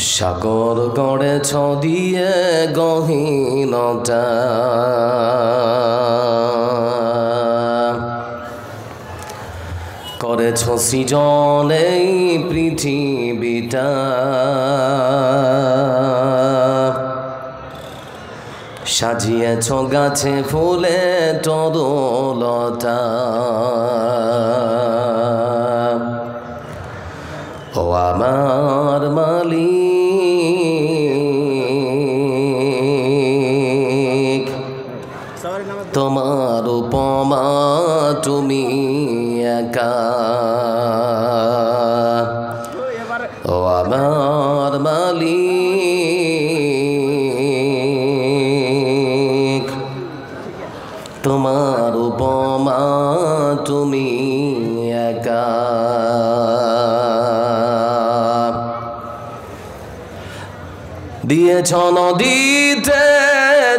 সাগর গড়েছ দিয়ে গহীনতা, করেছ সৃজন এই পৃথিবীটা, সাজিয়েছ গাছে ফুলে তরুলতা। ও আমার মালিক, তোমার উপমা তুমি একা। ও আমার মালিক, তোমার উপমা তুমি একা। দিয়েছ নদীতে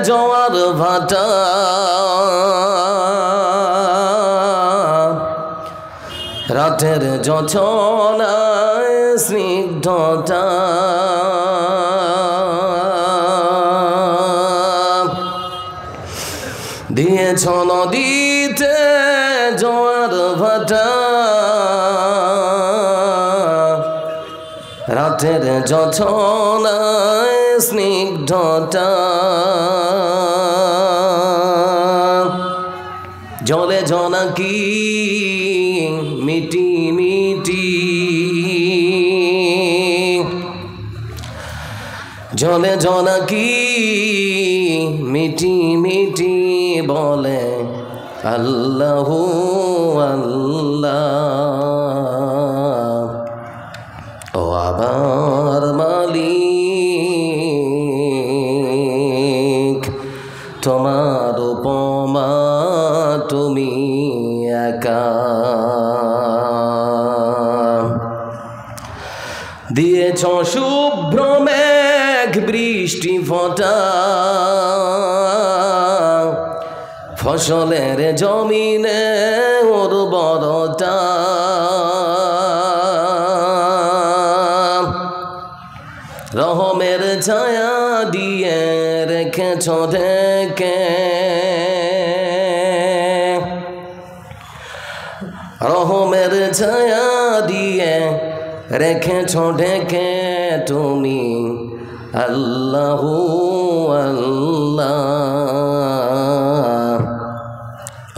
জোয়ার ভাটা, রাতের জোছনায় স্নিগ্ধতা। দিয়েছ নদীতে জোয়ার ভাটা, রাতের জোছনায় স্নিগ্ধতা। জলে জোনাকি মিটি মিটি, জলে জোনাকি মিটি মিটি বলে আল্লাহু আল্লাহ। ও আমার মালিক, তোমার উপমা তুমি একা। দিয়েছ শুভ্র মেঘ বৃষ্টি ফোঁটা, ফসলের জমিনে উর্বরতা। রহমের ছায়া দিয়ে রেখেছ ঢেকে, রহমের ছায়া দিয়ে রেখেছ ঢেকে তুমি আল্লাহু আল্লাহ।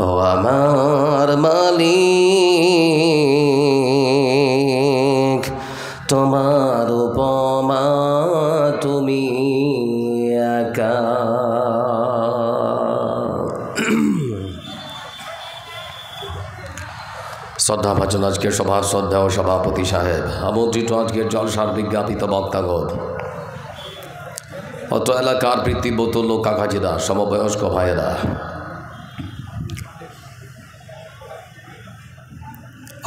ও আমার মালিক, তোমার উপমা তুমি একা। শ্রদ্ধাভাজন আজকের সভার শ্রদ্ধা ও সভাপতি সাহেব, আমন্ত্রিত আজকের জলসার বিজ্ঞাপিত বক্তাগণ, অত এলাকার পিতৃব্যত লোক কাকাজিরা, সমবয়স্ক ভাইয়েরা,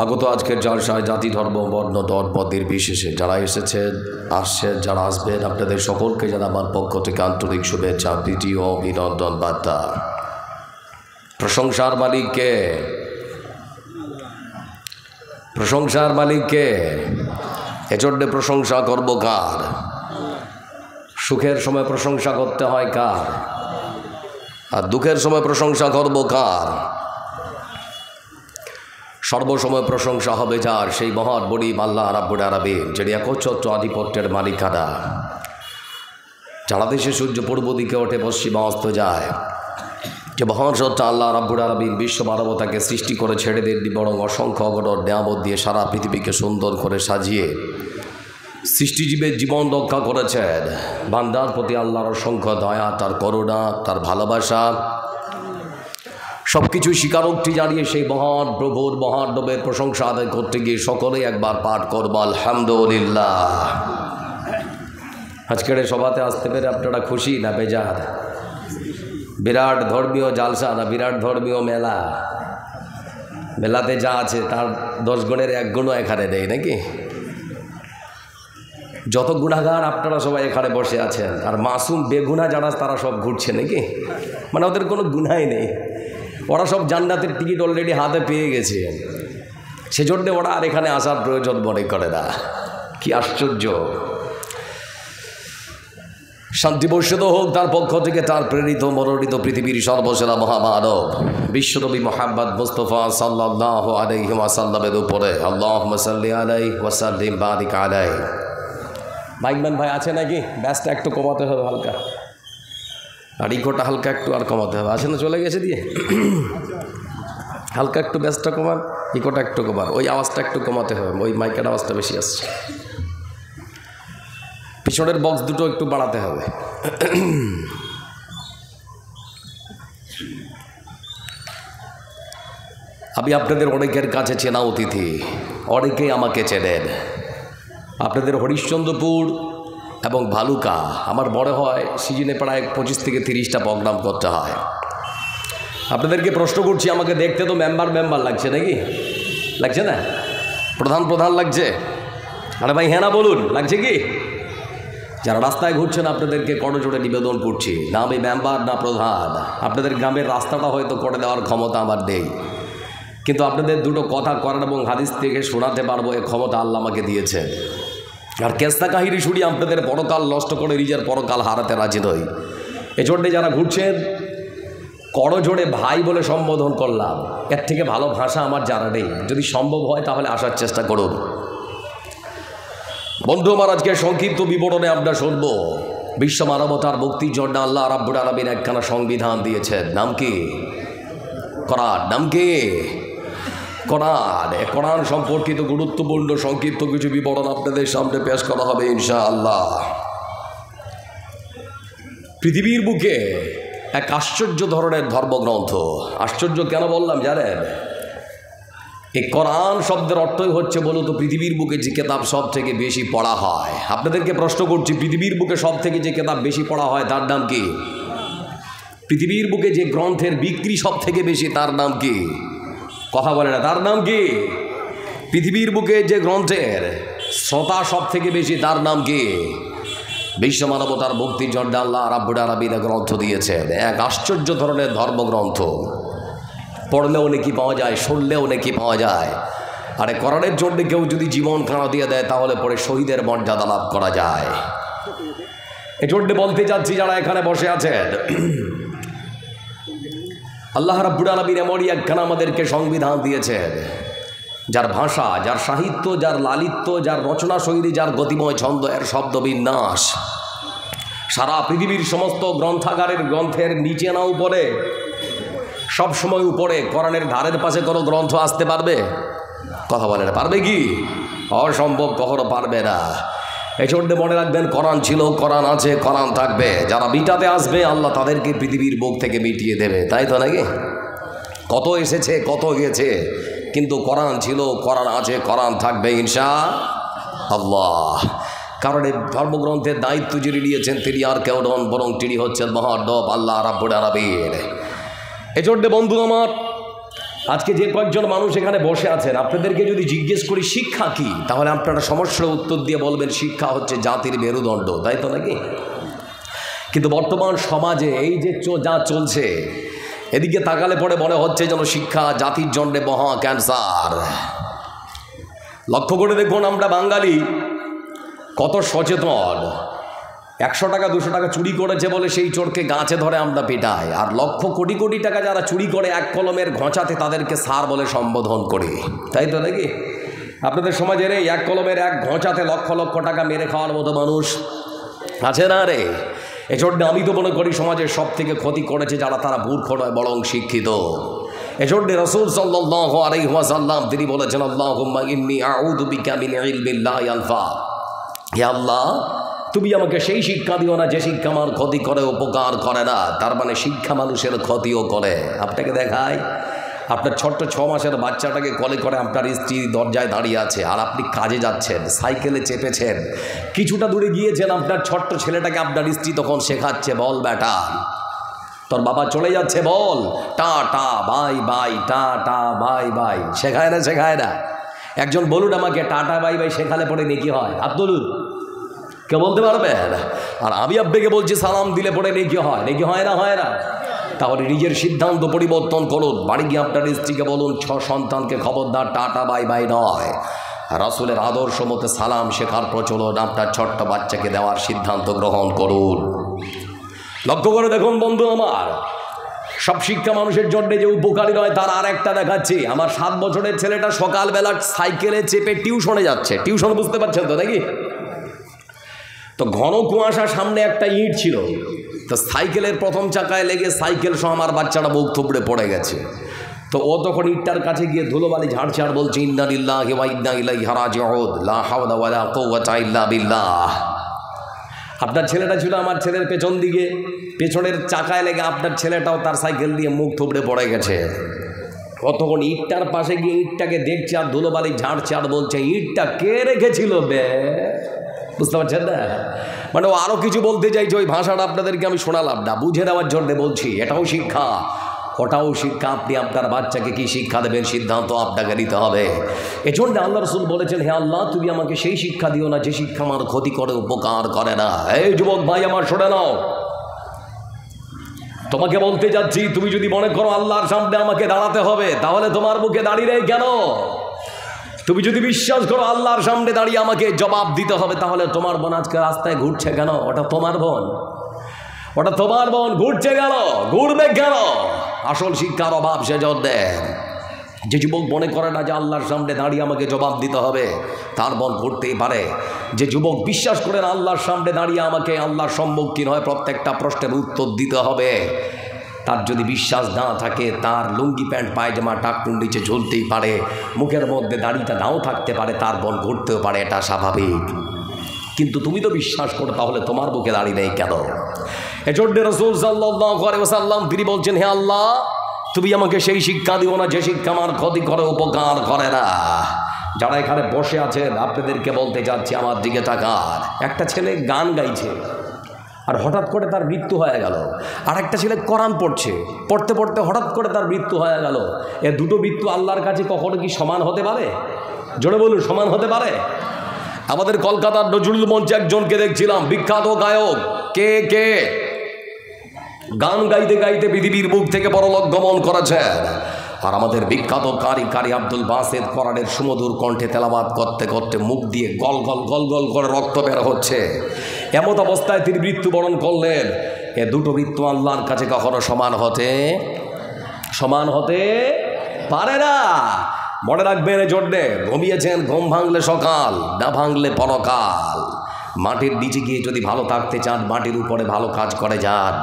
আগত আজকের জলসায় জাতি ধর্ম বর্ণ ধর্ম নির্বিশেষে যারা এসেছেন, আসছেন, যারা আসবেন, আপনাদের সকলকে যারা আমার পক্ষ থেকে আন্তরিক শুভেচ্ছা, প্রীতি ও অভিনন্দন বার্তা। প্রশংসার মালিককে, প্রশংসার মালিককে, এজন্য প্রশংসা করব কার? সুখের সময় প্রশংসা করতে হয় কার? আর দুঃখের সময় প্রশংসা করব কার? সর্বসময় প্রশংসা হবে যার, সেই মহান বড়িম আল্লাহ রাব্বুল আলামিন, যিনি একচ্ছত্র আধিপত্যের মালিকানা। যারা দেশে সূর্য পূর্ব দিকে ওঠে পশ্চিমে অস্ত যায়, যে মহান সত্য আল্লাহ রাব্বুল আলামিন বিশ্ব মানবতাকে সৃষ্টি করে ছেড়ে দেননি, বরং অসংখ্য অগণন নিয়ামত দিয়ে সারা পৃথিবীকে সুন্দর করে সাজিয়ে সৃষ্টিজীবের জীবন রক্ষা করেছেন। বান্দার প্রতি আল্লাহর অসংখ্য দয়া, তার করুণা, তার ভালোবাসা, সব কিছু স্বীকারোক্তি জানিয়ে সেই মহান প্রভুর মহান নবের প্রশংসা আদায় করতে গিয়ে সকলেই একবার পাঠ করব আলহামদুলিল্লাহ। আজকের সভাতে আসতে পেরে আপনারা খুশি না বেজার? বিরাট ধর্মীয় জালসা না বিরাট ধর্মীয় মেলা? মেলাতে যা আছে তার 10 গুণের 1 গুণও এখানে নেই নাকি? যত গুণাগার আপনারা সবাই এখানে বসে আছেন, আর মাসুম বেগুনা যারা তারা সব ঘুরছে নাকি? মানে ওদের কোনো গুনাই নেই, ওরা সব জান্নাতের টিকিট অলরেডি হাতে পেয়ে গেছে, সেজন্য ওরা আর এখানে আসার প্রয়োজন মনে করে না। কি আশ্চর্য! শান্তি বর্ষিত হোক তার পক্ষ থেকে, তার প্রেরিত মনোনীত পৃথিবীর সর্বসেরা মহামানব বিশ্বনবী মুহাম্মদ মুস্তাফা সাল্লাল্লাহু আলাইহি ওয়াসাল্লামের উপরে। আল্লাহুম্মা সাল্লি আলাইহি ওয়া সাল্লিম বারিক আলাইহি। মাইকম্যান ভাই আছে নাকি? ব্যাসটা একটু কমাতে হবে হালকা, আর ইকোটা হালকা একটু আর কমাতে হবে। আছে না? চলে গেছে দিয়ে হালকা একটু ব্যাসটা কমান, ইকোটা একটু কমান, ওই আওয়াজটা একটু কমাতে হবে, ওই মাইকের আওয়াজটা বেশি আসছে। পিছনের বক্স দুটো একটু বাড়াতে হবে। আমি আপনাদের অনেকের কাছে চেনা অতিথি, অনেকেই আমাকে চেনেন। আপনাদের হরিশ্চন্দ্রপুর এবং ভালুকা আমার মনে হয় সিজনে প্রায় 25 থেকে 30টা প্রোগ্রাম করতে হয়। আপনাদেরকে প্রশ্ন করছি, আমাকে দেখতে তো মেম্বার লাগছে নাকি? লাগছে না? প্রধান লাগছে? আরে ভাই হ্যাঁ না বলুন, লাগছে কি? যারা রাস্তায় ঘুরছেন আপনাদেরকে করজোড়ে নিবেদন করছি, না আমি মেম্বার না প্রধান, আপনাদের গ্রামের রাস্তাটা হয়তো করে দেওয়ার ক্ষমতা আমার নেই, কিন্তু আপনাদের দুটো কথা করার এবং হাদিস থেকে শোনাতে পারবো এই ক্ষমতা আল্লাহ আমাকে দিয়েছেন। আর কেস্তা কাহিনী শুনি আপনাদের পরকাল নষ্ট করে নিজের পরকাল হারাতে রাজি নই। এজন্যে যারা ঘুরছেন করজোড়ে ভাই বলে সম্বোধন করলাম, এর থেকে ভালো ভাষা আমার জানা নেই। যদি সম্ভব হয় তাহলে আসার চেষ্টা করুন। বন্ধু আমার, আজকে সংক্ষিপ্ত বিবরণে আমরা শুনব বিশ্ব মানবতার মুক্তির জন্য আল্লাহ রাব্বুল আলামিন একখানা সংবিধান দিয়েছেন। নাম কি? কোরআন। নাম কি? কোরআন। কোরআন সম্পর্কিত গুরুত্বপূর্ণ সংক্ষিপ্ত কিছু বিবরণ আপনাদের সামনে পেশ করা হবে ইনশাআল্লাহ। পৃথিবীর বুকে এক আশ্চর্য ধরনের ধর্মগ্রন্থ। আশ্চর্য কেন বললাম জানেন? এই কোরআন শব্দের অর্থই হচ্ছে বলতো পৃথিবীর বুকে যে কিতাব সব থেকে বেশি পড়া হয়। আপনাদেরকে প্রশ্ন করছি, পৃথিবীর বুকে সব থেকে যে কিতাব বেশি পড়া হয় তার নাম কি? পৃথিবীর বুকে যে গ্রন্থের বিক্রি সব থেকে বেশি তার নাম কি? কথা বলে না, তার নাম কি? পৃথিবীর বুকে যে গ্রন্থের শ্রোতা সব থেকে বেশি তার নাম কি? বিশ্ব মানবতার মুক্তির জন্য আল্লাহ রাব্বুল আলামিন গ্রন্থ দিয়েছেন, এক আশ্চর্য ধরনের ধর্মগ্রন্থ। পড়লেও নাকি পাওয়া যায়, শুনলেও নাকি পাওয়া যায়। আরে কোরআনের জন্য কেউ যদি জীবন খানা দিয়ে দেয় তাহলে পরে শহীদের মর্যাদা লাভ করা যায়। এজন্য বলতে চাচ্ছি যারা এখানে বসে আছেন, আল্লাহ রাব্বুল আলামিন এমনই একখানা আমাদেরকে সংবিধান দিয়েছেন, যার ভাষা, যার সাহিত্য, যার লালিত্য, যার রচনা শৈলী, যার গতিময় ছন্দ, এর শব্দবিন্যাস সারা পৃথিবীর সমস্ত গ্রন্থাগারের গ্রন্থের নিচে না উপরে, সব সময় উপরে। কোরআনের ধারের পাশে কোনো গ্রন্থ আসতে পারবে? কথা বলে না, পারবে কি? অসম্ভব, কখনো পারবে না। এই জন্য মনে রাখবেন, কোরআন ছিল, কোরআন আছে, কোরআন থাকবে। যারা মিটাতে আসবে আল্লাহ তাদেরকে পৃথিবীর বুক থেকে মিটিয়ে দেবে, তাই তো নাকি? কত এসেছে, কত গেছে, কিন্তু কোরআন ছিল, কোরআন আছে, কোরআন থাকবে ইনশাআল্লাহ। কারণ এই ধর্মগ্রন্থের দায়িত্ব যিনি নিয়েছেন তিনি আর কেউ নন, বরং তিনি হচ্ছেন মহানব আল্লাহ রাব্বুল আলামিন। এজন্য বন্ধু আমার, আজকে যে কয়েকজন মানুষ এখানে বসে আছেন, আপনাদেরকে যদি জিজ্ঞেস করি শিক্ষা কি, তাহলে আপনারা সমস্যার উত্তর দিয়ে বলবেন শিক্ষা হচ্ছে জাতির মেরুদণ্ড, তাই তো নাকি? কিন্তু বর্তমান সমাজে এই যে যা চলছে, এদিকে তাকালে পরে মনে হচ্ছে যেন শিক্ষা জাতির জন্যে মহা ক্যান্সার। লক্ষ্য করে দেখুন, আমরা বাঙালি কত সচেতন। 100 টাকা 200 টাকা চুরি করেছে বলে সেই চোরকে গাছে ধরে আমরা পেটাই, আর লক্ষ কোটি কোটি টাকা যারা চুরি করে এক কলমের ঘষাতে তাদেরকে স্যার বলে সম্বোধন করি, তাই তো নাকি? আপনাদের সমাজের এই এক কলমের এক ঘষাতে লক্ষ লক্ষ টাকা মেরে খাওয়ার মতো মানুষ আছে না রে? এজন্য আমি তো মনে করি সমাজের সব থেকে ক্ষতি করেছে যারা, তারা মূর্খ নয় বরং শিক্ষিত। এজন্য রাসূল সাল্লাল্লাহু আলাইহি ওয়াসাল্লাম তিনি বলেছেন, আল্লাহুম্মা ইন্নী আউযু বিকা মিন ইলমিন লা ইয়ানফা। হে আল্লাহ, তুমি আমাকে সেই শিক্ষা দিও না যে শিক্ষা আমার ক্ষতি করে, উপকার করে না। তার মানে শিক্ষা মানুষের ক্ষতিও করে। আপনাকে দেখায়, আপনার ছোট্ট 6 মাসের বাচ্চাটাকে কোলে করে আপনার স্ত্রী দরজায় দাঁড়িয়ে আছে, আর আপনি কাজে যাচ্ছেন, সাইকেলে চেপেছেন, কিছুটা দূরে গিয়েছেন, আপনার ছোট্ট ছেলেটাকে আপনার স্ত্রী তখন শেখাচ্ছে, বল বেটা, তোর বাবা চলে যাচ্ছে, বল tata bye bye, tata bye bye. শেখায় না? শেখায় না? একজন বলুন আমাকে, টাটা বাই বাই শেখালে পরে নেকি হয়? হাত তুলুন, কে বলতে পারবেন? আর আমি আপনাকে বলছি, সালাম দিলে পরে নেকি হয়? নেকি হয় না? হয় না? তাহলে নিজের সিদ্ধান্ত পরিবর্তন করুন। বাড়ি গিয়ে আপনার স্ত্রীকে বলুন, 6 সন্তানকে খবরদার টাটা বাই বাই নয়, রাসূলের আদর্শ মতে সালাম শেখার প্রচলন আপনার ছোট্ট বাচ্চাকে দেওয়ার সিদ্ধান্ত গ্রহণ করুন। লক্ষ্য করে দেখুন বন্ধু আমার, সব শিক্ষা মানুষের জন্য যে উপকারী নয় তার আর একটা দেখাচ্ছি। আমার 7 বছরের ছেলেটা সকালবেলা সাইকেলে চেপে টিউশনে যাচ্ছে। টিউশন বুঝতে পারছেন তো নাকি? তো ঘন কুয়াশা, সামনে একটা ইট ছিল, তো সাইকেলের প্রথম চাকায় লেগে সাইকেল সহ আমার বাচ্চাটা বুক থুবড়ে পড়ে গেছে। তো ও তখন ইটটার কাছে গিয়ে ধুলোবালি ঝাড়ছে আর বলছে, ইন্না লিল্লাহি ওয়া ইন্না ইলাইহি রাজিউন, লা হাওলা ওয়ালা কুওয়াতা ইল্লা বিল্লাহ। আপনার ছেলেটা ছিল আমার ছেলের পেছন দিকে, পেছনের চাকায় লেগে আপনার ছেলেটাও তার সাইকেল দিয়ে মুখ থুবড়ে পড়ে গেছে। ও তখন ইটটার পাশে গিয়ে ইটটাকে দেখছে আর ধুলোবালি ঝাড়ছে আর বলছে, ইটটা কে রেখেছিল বে? বুঝতে পারছেন না? মানে ও আরও কিছু বলতে চাইছে, ওই ভাষাটা আপনাদেরকে আমি শোনালাম না, বুঝে দেওয়ার জন্য বলছি। এটাও শিক্ষা, ওটাও শিক্ষা। আপনি আপনার বাচ্চাকে কি শিক্ষা দেবেন সিদ্ধান্ত আপনাকে নিতে হবে। এজন্য আল্লাহ রাসূল বলেছেন, হে আল্লাহ তুমি আমাকে সেই শিক্ষা দিও না যে শিক্ষা আমার ক্ষতি করে, উপকার করে না। এই যুবক ভাই আমার শুনে নাও, তোমাকে বলতে যাচ্ছি, তুমি যদি মনে করো আল্লাহর সামনে আমাকে দাঁড়াতে হবে, তাহলে তোমার মুখে দাঁড়িয়ে নেই কেন? তুমি যদি বিশ্বাস করো আল্লাহর সামনে দাঁড়িয়ে আমাকে জবাব দিতে হবে, তাহলে তোমার বোন আজকে রাস্তায় ঘুরছে কেন? ওটা তোমার বোন, ওটা তোমার বোন ঘুরছে গেল, ঘুরবে কেন? আসল শিক্ষার অভাব সেজন্য। যে যুবক মনে করে না যে আল্লাহর সামনে দাঁড়িয়ে আমাকে জবাব দিতে হবে, তার বোন ঘুরতেই পারে। যে যুবক বিশ্বাস করে না আল্লাহর সামনে দাঁড়িয়ে আমাকে আল্লাহর সম্মুখীন হয়ে প্রত্যেকটা প্রশ্নের উত্তর দিতে হবে, তার যদি বিশ্বাস না থাকে, তার লুঙ্গি প্যান্ট পায়জামা টাকটুর নিচে ঝুলতেই পারে, মুখের মধ্যে দাড়িটা নাও থাকতে পারে, তার বোন ঘুরতেও পারে, এটা স্বাভাবিক। কিন্তু তুমি তো বিশ্বাস করো, তাহলে তোমার বুকে দাঁড়িয়ে নেই কেন? এজন্য রাসূল সাল্লাল্লাহু আলাইহি ওয়াসাল্লাম তিনি বলছেন, হে আল্লাহ তুমি আমাকে সেই শিক্ষা দিও না যে শিক্ষা আমার ক্ষতি করে, উপকার করে না। যারা এখানে বসে আছেন আপনাদেরকে বলতে যাচ্ছি, আমার দিকে তাকান। একটা ছেলে গান গাইছে আর হঠাৎ করে তার মৃত্যু হয়ে গেল। আর একটা ছেলে কোরআন পড়ছে, পড়তে পড়তে হঠাৎ করে তার মৃত্যু হয়ে গেল। এ দুটো মৃত্যু আল্লাহর কাছে কখনো কি সমান হতে পারে? জোরে বলুন, সমান হতে পারে? আমাদের কলকাতার নজরুল মঞ্চে একজনকে দেখছিলাম, বিখ্যাত গায়ক, কে কে গান গাইতে গাইতে পৃথিবীর মুখ থেকে পরলোক গমন করেছেন। আর আমাদের বিখ্যাত কারি আব্দুল বাসেত কোরআনের সুমধুর কণ্ঠে তেলাওয়াত করতে করতে মুখ দিয়ে গল গল গল গল করে রক্ত বের হচ্ছে। এমত অবস্থায় তিনি মৃত্যুবরণ করলেন। এ দুটো মৃত্যু আল্লাহর কাছে কখনো সমান হতে পারে না। মনে রাখবেন, জন্যে ঘুমিয়েছেন, ঘুম ভাঙলে সকাল, না ভাঙলে পরকাল। মাটির নিচে গিয়ে যদি ভালো থাকতে চান, মাটির উপরে ভালো কাজ করে যান।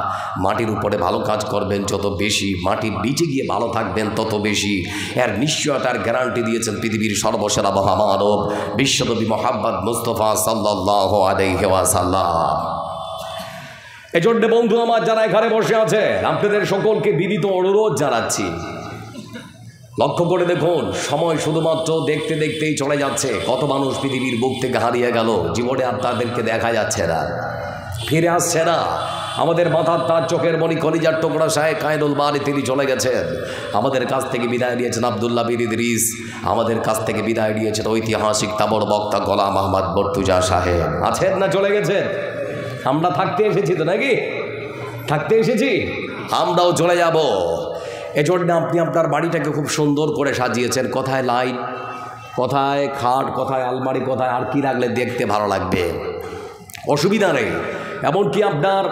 মাটির উপরে ভালো কাজ করবেন যত বেশি, মাটির নিচে গিয়ে ভালো থাকবেন তত বেশি। এর নিশ্চয়তার গ্যারান্টি দিয়েছেন পৃথিবীর সর্বসেরা মহামানব বিশ্বনবী মুহাম্মদ মুস্তাফা সাল্লাল্লাহু আলাইহি ওয়াসাল্লাম। এজন্য বন্ধু আমার যারা এখানে বসে আছে, আপনাদের সকলকে বিনীত অনুরোধ জানাচ্ছি, লক্ষ্য করে দেখুন, সময় শুধুমাত্র দেখতে দেখতেই চলে যাচ্ছে। কত মানুষ পৃথিবীর বুক থেকে হারিয়ে গেল, জীবনে আর তাদেরকে দেখা যাচ্ছে না, ফিরে আসছে না। আমাদের মাথার তার, চোখের মণি, কলিজার টুকরা শাহেখ কায়নুল বারী তিনি চলে গেছেন। আমাদের কাছ থেকে বিদায় নিয়েছেন আব্দুল্লাহ বিন ইদ্রিস। আমাদের কাছ থেকে বিদায় নিয়েছেন ঐতিহাসিক তাবড় বক্তা গোলাম আহমদ বর্তুজা সাহেব। আছেন না চলে গেছেন? আমরা থাকতে এসেছি তো নাকি? থাকতে এসেছি, আমরাও চলে যাব। এজন্য আপনি আপনার বাড়িটাকে খুব সুন্দর করে সাজিয়েছেন। কোথায় লাইট, কোথায় খাট, কোথায় আলমারি, কোথায় আর কি রাখলে দেখতে ভালো লাগবে, অসুবিধা নেই। এমনকি আপনার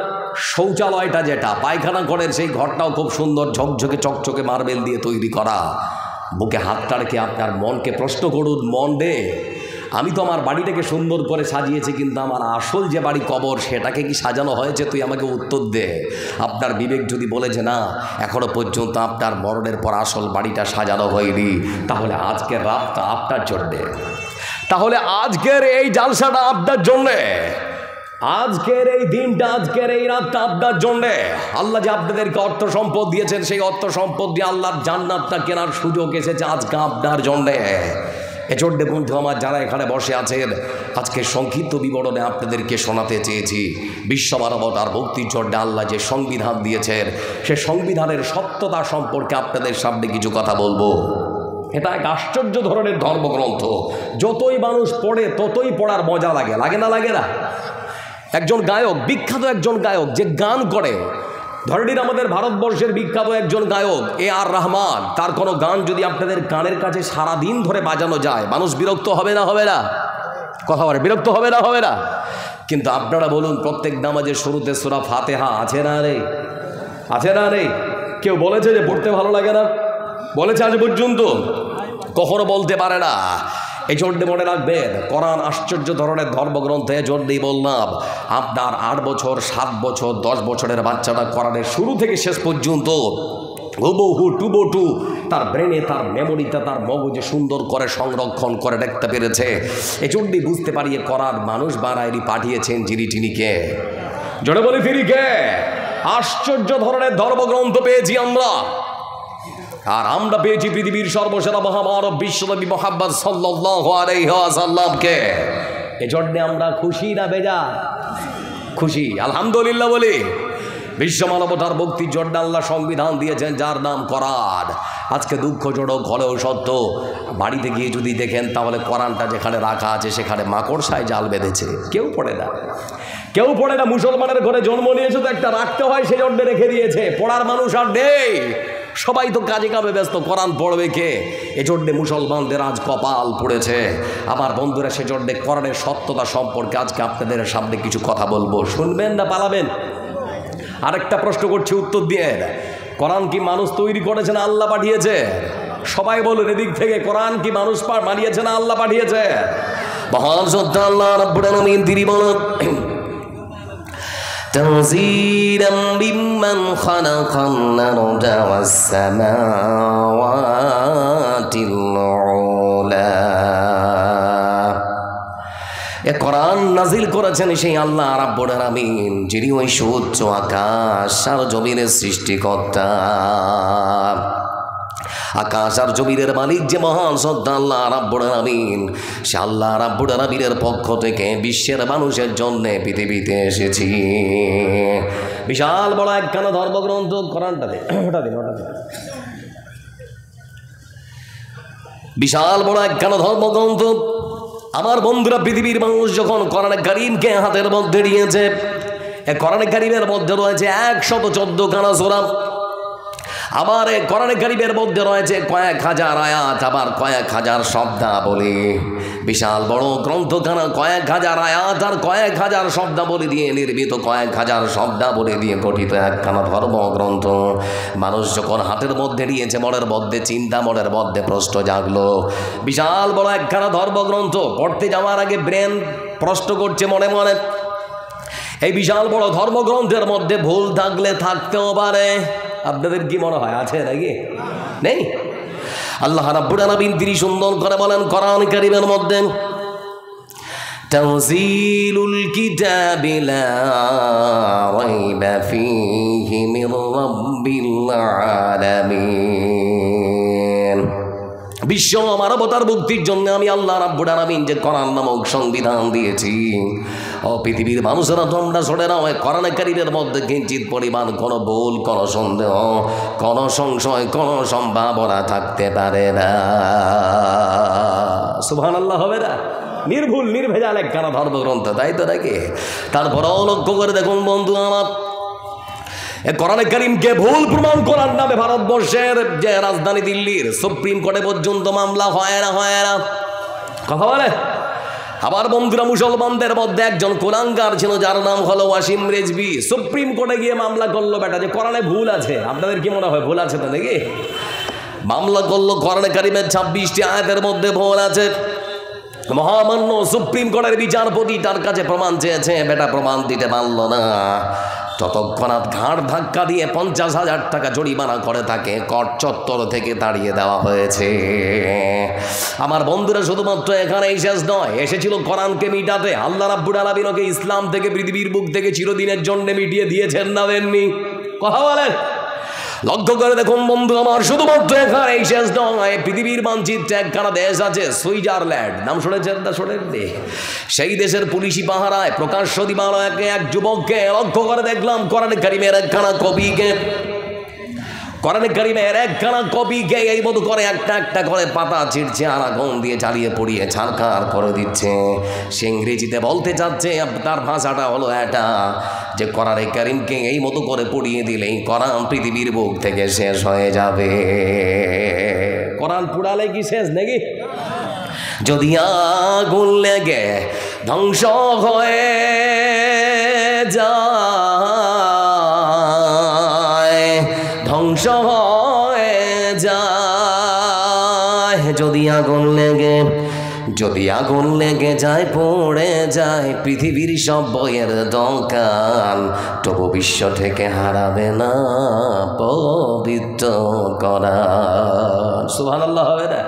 শৌচালয়টা, যেটা পায়খানা করেন, সেই ঘরটাও খুব সুন্দর ঝকঝকে চকচকে মার্বেল দিয়ে তৈরি করা। বুকে হাতটা রেখে আপনার মনকে প্রশ্ন করুন, মন রে, আমি তো আমার বাড়িটাকে সুন্দর করে সাজিয়েছি, কিন্তু আমার আসল যে বাড়ি কবর, সেটাকে কি সাজানো হয়েছে? তুই আমাকে উত্তর দে। আপনার বিবেক যদি বলে যে না, এখনো পর্যন্ত আপনার মরণের পর আসল বাড়িটা সাজানো হয়নি, তাহলে আজকের রাতটা আপনার জন্যে, তাহলে আজকের এই জালসাটা আপনার জন্যে, আজকের এই দিনটা, আজকের এই রাতটা আপনার জন্যে। আল্লাহ যে আপনাদেরকে অর্থ সম্পদ দিয়েছেন, সেই অর্থ সম্পদ দিয়ে আল্লাহর জান্নাতটা কেনার সুযোগ এসেছে আজকে আপনার জন্যে। এজন্য বন্ধু আমার যারা এখানে বসে আছেন, আজকে সংক্ষিপ্ত বিবরণে আপনাদেরকে শোনাতে চেয়েছি বিশ্ব মানবতার মুক্তির জন্য আল্লাহ যে সংবিধান দিয়েছেন, সে সংবিধানের সত্যতা সম্পর্কে আপনাদের সামনে কিছু কথা বলবো। এটা এক আশ্চর্য ধরনের ধর্মগ্রন্থ। যতই মানুষ পড়ে ততই পড়ার মজা লাগে, লাগে না? একজন গায়ক, বিখ্যাত একজন গায়ক, যে গান করে, ধরে নিন আমাদের ভারতবর্ষের বিখ্যাত একজন গায়ক AR রহমান, তার কোনো গান যদি আপনাদের কানের কাছে সারাদিন ধরে বাজানো যায়, মানুষ বিরক্ত হবে না হবে না? কথা বলে বিরক্ত হবে না হবে না? কিন্তু আপনারা বলুন, প্রত্যেক নামাজের শুরুতে সূরা ফাতিহা আছে না রে? আছে না রে? কেউ বলেছে যে পড়তে ভালো লাগে না? বলেছে আজ পর্যন্ত? কখনো বলতে পারে না। এই জন্যে মনে রাখবেন, কোরআন আশ্চর্য ধরনের ধর্মগ্রন্থ। এই জন্যেই বললাম, আপনার 8 বছর 7 বছর 10 বছরের বাচ্চাটা কোরআনের শুরু থেকে শেষ পর্যন্ত হুবহু টুবটু তার ব্রেনে, তার মেমোরিতে, তার মগজে সুন্দর করে সংরক্ষণ করে রাখতে পেরেছে। এই জন্যই বুঝতে পারি কোরআন মানুষ বানায়নি, পাঠিয়েছেন যিনি তিনিকে। জোরে বলি ফিরিকে। আশ্চর্য ধরনের ধর্মগ্রন্থ পেয়েছি আমরা, আর আমরা পেয়েছি পৃথিবীর সর্বসেরা মহামানব বিশ্বনবী মুহাম্মদ সাল্লাল্লাহু আলাইহি ওয়াসাল্লামকে। এজন্য আমরা খুশি না বেজার? খুশি, আলহামদুলিল্লাহ বলি। বিশ্ব মানবতার মুক্তির জন্য আল্লাহ সংবিধান দিয়েছেন যার নাম কোরআন। আজকে দুঃখজনক হলেও সত্য, বাড়িতে গিয়ে যদি দেখেন তাহলে কোরআনটা যেখানে রাখা আছে সেখানে মাকড়সায় জাল বেঁধেছে, কেউ পড়ে না, কেউ পড়ে না। মুসলমানের ঘরে জন্ম নিয়েছে তো একটা রাখতে হয়, সেই জন্য রেখে দিয়েছে। পড়ার মানুষ আর নেই, সবাই তো কাজে কামে ব্যস্ত, কোরআন পড়বে কে? এজন্যে মুসলমানদের আজ কপাল পড়েছে। আমার বন্ধুরা, সেজন্যে কোরআনের সত্যতা সম্পর্কে আজকে আপনাদের সামনে কিছু কথা বলবো, শুনবেন না পালাবেন? আরেকটা প্রশ্ন করছি, উত্তর দিয়ে। কোরআন কি মানুষ তৈরি করেছে না আল্লাহ পাঠিয়েছে? সবাই বলুন এদিক থেকে, কোরআন কি মানুষ বানিয়েছে না আল্লাহ পাঠিয়েছে? মহান সত্তা আল্লাহ রাব্বুল আলামিন তিনি বলেন, تنزيلا ممن خلق الأرض والسماوات العلى। এ কোরআন নাজিল করেছেন সেই আল্লাহ রাব্বুল আলামিন, যিনি ওই সুউচ্চ আকাশ আর জমিনের সৃষ্টিকর্তা। আকাশ আর জমিনের মালিক যে মহান সত্তা আল্লাহ রাব্বুল আলামিন, সে আল্লাহ রাব্বুল আলামিনের পক্ষ থেকে বিশ্বের মানুষের জন্য পৃথিবীতে এসেছি। বিশাল বড় একখানা ধর্মগ্রন্থ কোরআনটাতে, বিশাল বড় একখানা ধর্মগ্রন্থ। আমার বন্ধুরা, পৃথিবীর মানুষ যখন কোরআনে কারীমকে হাতের মধ্যে নিয়েছে, এ কোরআনে কারীমের মধ্যে রয়েছে 114 খানা সূরা। আবার এই কোরআনে কারীমের মধ্যে রয়েছে কয়েক হাজার আয়াত, আবার কয়েক হাজার শব্দাবলী। বিশাল বড় গ্রন্থখানা, কয়েক হাজার আয়াত আর কয়েক হাজার শব্দাবলী দিয়ে নির্মিত, কয়েক হাজার শব্দাবলী দিয়ে গঠিত একখানা ধর্মগ্রন্থ। মানুষ যখন হাতের মধ্যে নিয়েছে, মনের মধ্যে চিন্তা, মনের মধ্যে প্রশ্ন জাগলো। বিশাল বড় একখানা ধর্মগ্রন্থ পড়তে যাওয়ার আগে ব্রেন প্রশ্ন করছে মনে মনে, এই বিশাল বড় ধর্মগ্রন্থের মধ্যে ভুল থাকলে থাকতেও পারে। আপনাদের কি মনে হয় আছে নাকি? নেই? আল্লাহ রাব্বুল আলামিন তিনি সুন্দর করে বলেন কোরআন কারীমের মধ্যে, তানজিলুল কিতাবি লা রাইবা ফীহি মির রাব্বিল আলামিন। বিশ্ব মানবতার মুক্তির জন্য আমি আল্লাহ রাব্বুল আলামিন যে কোরআন নামক সংবিধান দিয়েছি, ও পৃথিবীর মানুষেরা তোমরা শুনে নাও, কোরআনে কারীমের মধ্যে কিঞ্চিত পরিমাণ কোনো ভুল, কোনো সন্দেহ, কোনো সংশয়, কোনো সম্ভাবনা থাকতে পারে না। সুবহানাল্লাহ হবে না? নির্ভুল নির্ভেজাল একখানা ধর্মগ্রন্থ, তাই তো নাকি? তারপরেও লক্ষ্য করে দেখুন বন্ধু আমার, এ কোরআনে কারীমকে ভুল প্রমাণ করার নামে ভারতবর্ষের যে রাজধানী দিল্লির সুপ্রিম কোর্টে পর্যন্ত মামলা হয় না, হয় না? কথা বলে। আবার বন্ধুরা, মুসলমানদের মধ্যে একজন কুলাঙ্গার ছিল যার নাম হলো ওয়াসিম রেজভি। সুপ্রিম কোর্টে গিয়ে মামলা করলো বেটা যে কোরআনে ভুল আছে। আপনাদের কি মনে হয় ভুল আছে তো নাকি? মামলা করলো কোরআনে কারীমের 26টি আয়াতের মধ্যে ভুল আছে। মহামান্য সুপ্রিম কোর্টের বিচারপতি তার কাছে প্রমাণ চেয়েছে, বেটা প্রমাণ দিতে পারল না। ততক্ষণাৎ ঘাড় ধাক্কা দিয়ে 50,000 টাকা জরিমানা করে তাকে কোর্ট চত্বর থেকে তাড়িয়ে দেওয়া হয়েছে। আমার বন্ধুরা, শুধুমাত্র এখানেই শেষ নয়, এসেছিল কোরআনকে মিটাতে। আল্লাহ রাব্বুল আলামিন ওকে ইসলাম থেকে, পৃথিবীর বুক থেকে চিরদিনের জন্য মিটিয়ে দিয়েছেন না দেননি? কথা বলেন। লক্ষ্য করে দেখুন বন্ধু আমার, শুধুমাত্র এখানেই শেষ নয়, পৃথিবীর মানচিত্রে একখানা দেশ আছে সুইজারল্যান্ড। নাম শুনেছেন না? শোনেননি? সেই দেশের পুলিশি পাহারায় প্রকাশ্য দিবালয়কে এক যুবককে লক্ষ্য করে দেখলাম কোরআনে কারীমের একখানা কপিকে কোরআনে কারিমের একখানা কপিকে এই মতো করে একটা একটা করে পাতা ছিঁড়ছে আর আগুন দিয়ে জ্বালিয়ে পুড়িয়ে ছারখার করে দিচ্ছে। সে ইংরেজিতে বলতে চাচ্ছে, তার ভাষাটা হলো এটা যে কোরআনে কারিমকে এই মতো করে পুড়িয়ে দিলেই কোরআন পৃথিবীর বুক থেকে শেষ হয়ে যাবে। কোরআন পুড়ালে কি শেষ নাকি? যদি আগুন লেগে ধ্বংস হয়ে যায়, ধ্বংস হয়ে যায়, যদি আগুন লেগে যায়, পড়ে যায় পৃথিবীর সব বইয়ের দোকান, তবু বিশ্ব থেকে হারাবে না পবিত্র কোরআন। সুবহানাল্লাহ হবে না?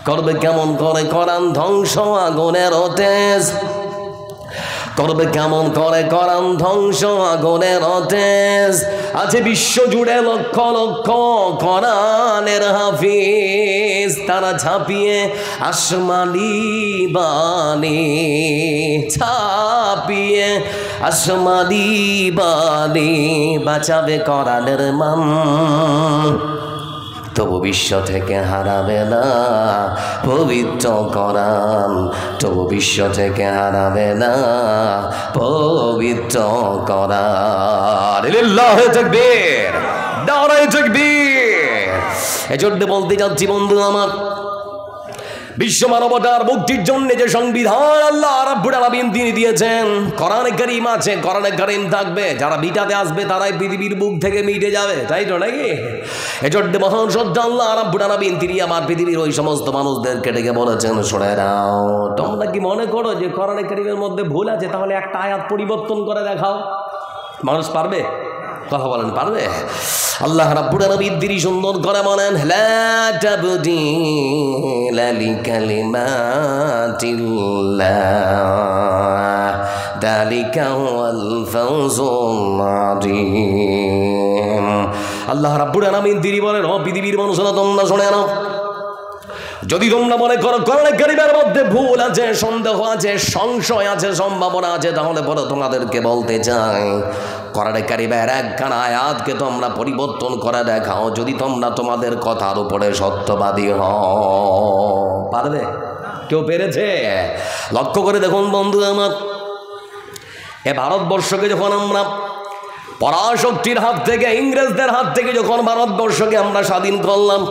করবে কেমন করে কোরআন ধ্বংস আগুনের তেজ, করবে কেমন করে কোরআন ধ্বংস আগুনের তেজ। আছে বিশ্ব জুড়ে লক্ষ লক্ষ কোরআনের হাফিজ, তারা ঝাঁপিয়ে আসমানি বাণী, ছাপিয়ে আসমানি বাণী, বাঁচাবে কোরআনের মান, তবু বিশ্ব থেকে হারাবে না পবিত্র কোরআন, তবু বিশ্ব থেকে হারাবে না পবিত্র কোরআন। লিল্লাহি তাকবীর, নারায়ে তাকবীর। এজন্য বলতে যাচ্ছি বন্ধু আমার, বিশ্ব মানবতার মুক্তির জন্য যে সংবিধান আল্লাহ রাব্বুল আলামিন তিনি দিয়েছেন, কোরআনে কারীম আছে, কোরআনে কারীম থাকবে, যারা মিটাতে আসবে তারাই পৃথিবীর বুক থেকে মিটে যাবে, তাই তো নাকি? এজন্য মহান শ্রদ্ধা আল্লাহ রাব্বুল আলামিন তিনি আমার পৃথিবীর ওই সমস্ত মানুষদেরকে ডেকে বলেছেন, শুনে নাও, তোমরা কি মনে করো যে কোরআনে কারীমের মধ্যে ভুল আছে? তাহলে একটা আয়াত পরিবর্তন করে দেখাও। মানুষ পারবে? কথা বলেন, পারবে? আল্লাহ রাব্বুল আলামিন তিনি সুন্দর করে বলেন, লা তাবদীলা লিকালিমাতিল্লাহ যালিকা হুয়াল ফাওজুল আযীম। আল্লাহ রাব্বুল আলামিন তিনি বলেন, ও পৃথিবীর মানুষরা তোমরা শুনে নাও, যদি তোমরা মনে করো কোরআনে কারীমের মধ্যে ভুল আছে, সন্দেহ আছে, সংশয় আছে, সম্ভাবনা আছে, তাহলে পরে তোমাদেরকে বলতে চাই, কোরআনে কারীমের একখানা আয়াতকে তোমরা পরিবর্তন করে দেখাও, যদি তোমরা তোমাদের কথার উপরে সত্যবাদী হও। পারবে? কেউ পেরেছে? লক্ষ্য করে দেখুন বন্ধু আমার, এ ভারতবর্ষকে যখন আমরা পরাশক্তির হাত থেকে, ইংরেজদের হাত থেকে যখন ভারতবর্ষকে আমরা স্বাধীন করলাম,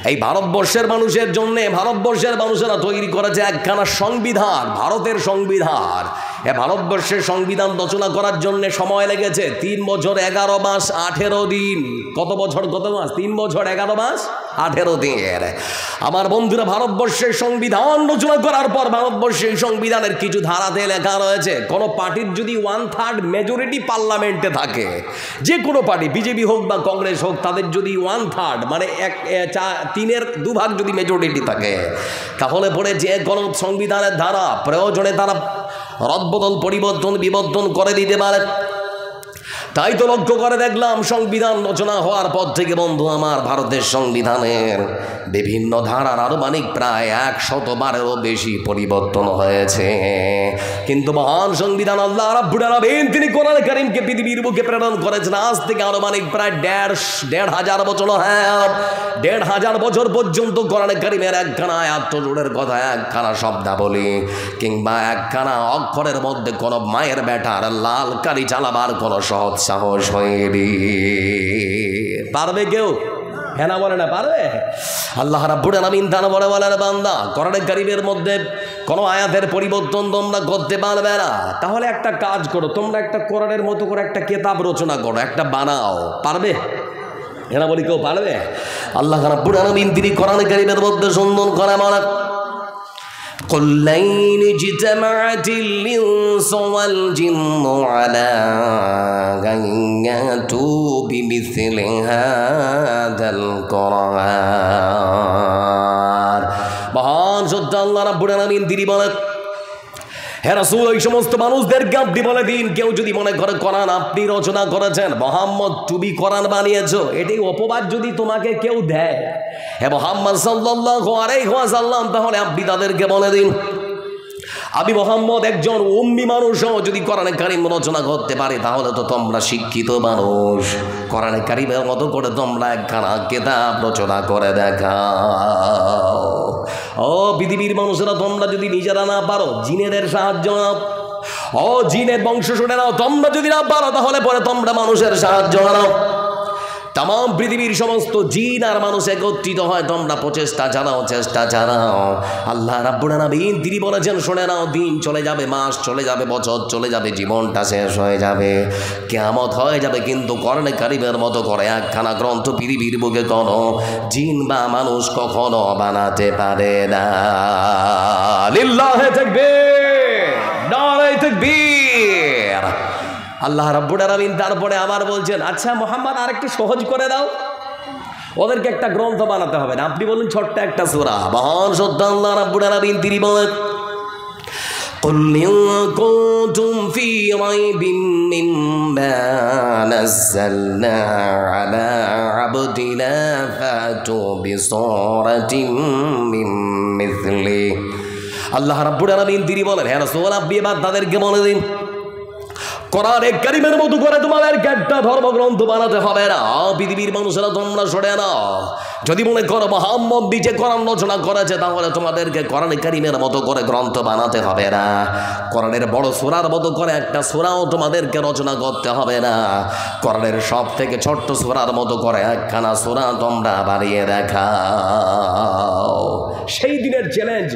এই ভারতবর্ষের মানুষের জন্য ভারতবর্ষের মানুষেরা তৈরি করেছে একখানা সংবিধান, ভারতের সংবিধান। এ ভারতবর্ষের সংবিধান রচনা করার জন্য সময় লেগেছে 3 বছর 11 মাস 18 দিন। কত বছর কত মাস? 3 বছর 11 মাস 18 দিন। আমার বন্ধুরা, ভারতবর্ষের সংবিধান রচনা করার পর ভারতবর্ষের সংবিধানের কিছু ধারাতে লেখা রয়েছে, কোনো পার্টির যদি 1/3 মেজরিটি পার্লামেন্টে থাকে, যে কোনো পার্টি, বিজেপি হোক বা কংগ্রেস হোক, তাদের যদি 1/3 মানে 3/4 যদি মেজরিটি থাকে, তাহলে পরে যে কোনো সংবিধানের ধারা প্রয়োজনে তারা রদবদল, পরিবর্তন, বিবর্তন করে দিতে পারে। তাই তো লক্ষ্য করে দেখলাম সংবিধান রচনা হওয়ার পর থেকে বন্ধু আমার, ভারতের সংবিধানের বিভিন্ন ধারার আনুমানিক প্রায় 100 বারেরও বেশি পরিবর্তন হয়েছে। কিন্তু মহান সংবিধান আল্লাহ রাব্বুল আলামিন তিনি কোরআনে কারীমকে পৃথিবীর বুকে প্রেরণ করেছেন আজ থেকে আনুমানিক প্রায় 1.5 বছর। হ্যাঁ, 1.5 বছর পর্যন্ত কোরআনে কারীমের একখানা আয়াত জোড়ের কথা, একখানা শব্দাবলী কিংবা একখানা অক্ষরের মধ্যে কোনো মায়ের বেটার লাল কালি চালাবার কোনো সহজ সাহস হয়নি। পারবে কেউ? হ্যাঁ না বলে না, পারবে? আল্লাহ রাব্বুল আলামিন তাআলা বলেন, বান্দা, কোরআনে কারীমের মধ্যে কোনো আয়াতের পরিবর্তন তোমরা করতে পারবে না। তাহলে একটা কাজ করো, তোমরা একটা কোরআনের মতো করে একটা কিতাব রচনা করো, একটা বানাও। পারবে? হ্যাঁ না বলি কেউ পারবে? আল্লাহ রাব্বুল আলামিন তিনি কোরআনে কারীমের মধ্যে সুন্দর করে বলেন, قل لئن اجتمعت الإنس والجن على أن يأتوا بمثل هذا القرآن। মহান সত্য আল্লাহ রাব্বুল আলামিন তিনি বলেন, হে রাসূল, ওই সমস্ত মানুষদেরকে আপনি বলে দিন, কেউ যদি মনে করে কোরআন আপনি রচনা করেছেন, মুহাম্মদ তুমি কোরআন বানিয়েছো, এটাই অপবাদ যদি তোমাকে কেউ দেয়, হে মুহাম্মদ সাল্লাল্লাহু আলাইহি ওয়াসাল্লাম, তাহলে আপনি তাদেরকে বলে দিন, আমি মোহাম্মদ একজন উম্মি মানুষও যদি কোরআনে কারিম রচনা করতে পারে তাহলে তো তোমরা শিক্ষিত মানুষ, কোরআনে কারিমের মতো করে তোমরা একখানা কিতাব রচনা করে দেখাও। ও পৃথিবীর মানুষেরা, তোমরা যদি নিজেরা না পারো জিনেদের সাহায্য নাও। ও জিনের বংশ শুনে নাও, তোমরা যদি না পারো তাহলে পরে তোমরা মানুষের সাহায্য নাও। তাম পৃথিবীর সমস্ত জিন আর মানুষ একত্রিত হয়, তোমরা প্রচেষ্টা চালাও, চেষ্টা চালাও। আল্লাহ রাব্বুল আলামিন তিনি বলেছেন, শুনে নাও, দিন চলে যাবে, মাস চলে যাবে, বছর চলে যাবে, জীবনটা শেষ হয়ে যাবে, কিয়ামত হয়ে যাবে, কিন্তু কোরআনে কারিমের মতো করে একখানা গ্রন্থ পৃথিবীর বুকে কোনো জিন বা মানুষ কখনো বানাতে পারে না। লিল্লাহি তাকবীর, নারায়ে তাকবীর। আল্লাহ রাব্বুল আলামিন তারপরে আবার বলছেন, আচ্ছা মুহাম্মদ আরেকটু সহজ করে দাও, ওদেরকে একটা গ্রন্থ বানাতে হবে না, আপনি বলুন ছোট্ট একটা সূরা। মহান সত্য আল্লাহ রাব্বুল আলামিন তিনি বলেন, قُلْ إِن كُنتُمْ فِي رَيْبٍ مِّمَّا نَزَّلْنَا عَلَىٰ عَبْدِنَا فَأْتُوا بِسُورَةٍ مِّن مِّثْلِهِ। আল্লাহ রাব্বুল আলামিন তিনি বলেন, হে রাসূল আপনি এবার তাদেরকে বলে দিন, কোরআনে কারিমের মতো করে তোমাদেরকে একটা ধর্মগ্রন্থ বানাতে হবে না। পৃথিবীর মানুষেরা তোমরা সরে নাও, যদি মনে করো মুহাম্মদ নিজে কোরআন রচনা করেছে তাহলে তোমাদেরকে কোরআনে কারিমের মতো করে গ্রন্থ বানাতে হবে না। কোরআনের বড় সূরার মতো করে একটা সূরাও তোমাদেরকে রচনা করতে হবে না। কোরআনের সব থেকে ছোট্ট সূরার মতো করে একখানা সূরা তোমরা বানিয়ে দেখাও। সেই দিনের চ্যালেঞ্জ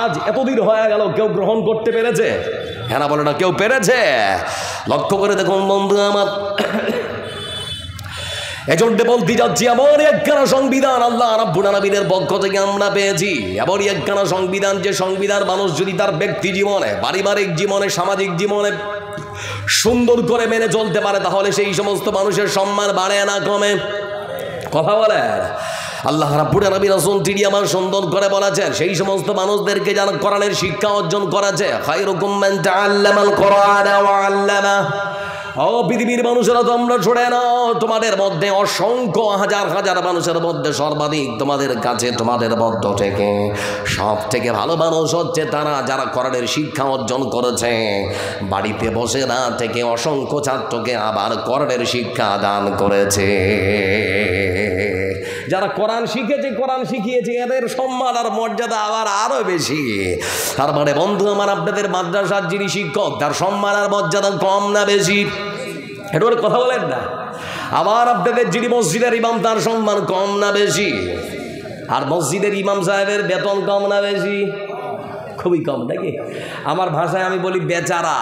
আজ এতদিন হয়ে গেল, কেউ গ্রহণ করতে পেরেছে? হ্যাঁ না বলে না, কেউ পেরেছে? লক্ষ্য করে দেখুন বন্ধু আমার, এজন্য বলতে যাচ্ছি, এমন একখানা সংবিধান আল্লাহ রাব্বুল আলামিনের পক্ষ থেকে আমরা পেয়েছি, এমন একখানা সংবিধান, যে সংবিধান মানুষ যদি তার ব্যক্তি জীবনে, পারিবারিক জীবনে, সামাজিক জীবনে সুন্দর করে মেনে চলতে পারে তাহলে সেই সমস্ত মানুষের সম্মান বাড়ে না কমে? কথা বলেন। আল্লাহ রাব্বুল আলামিন রাসূল তিনি আমার সুন্দর করে বলেছেন, সেই সমস্ত মানুষদেরকে যারা কোরআনের শিক্ষা অর্জন করেছে, খায়রুকুম মান তাআল্লামাল কোরআনা ওয়া আল্লামা। ও পৃথিবীর মানুষেরা তোমরা ছড়ে নাও, তোমাদের মধ্যে অসংখ্য হাজার হাজার মানুষের মধ্যে সর্বাধিক তোমাদের কাছে, তোমাদের মধ্য থেকে সব থেকে ভালো মানুষ হচ্ছে তারা যারা কোরআনের শিক্ষা অর্জন করেছে, বাড়িতে বসে না থেকে অসংখ্য ছাত্রকে আবার কোরআনের শিক্ষা দান করেছে। যারা কোরআন শিখেছে, কোরআন শিখিয়েছে, এদের সম্মান আর মর্যাদা আবার আরো বেশি। তার মানে বন্ধু আমার, আপনাদের মাদ্রাসার যিনি শিক্ষক তার সম্মান আর মর্যাদা কম না বেশি? এটা কথা বলেন না। আবার আপনাদের যিনি মসজিদের ইমাম তার সম্মান কম না বেশি? আর মসজিদের ইমাম সাহেবের বেতন কম না বেশি? খুবই কম, নাকি? আমার ভাষায় আমি বলি বেচারা,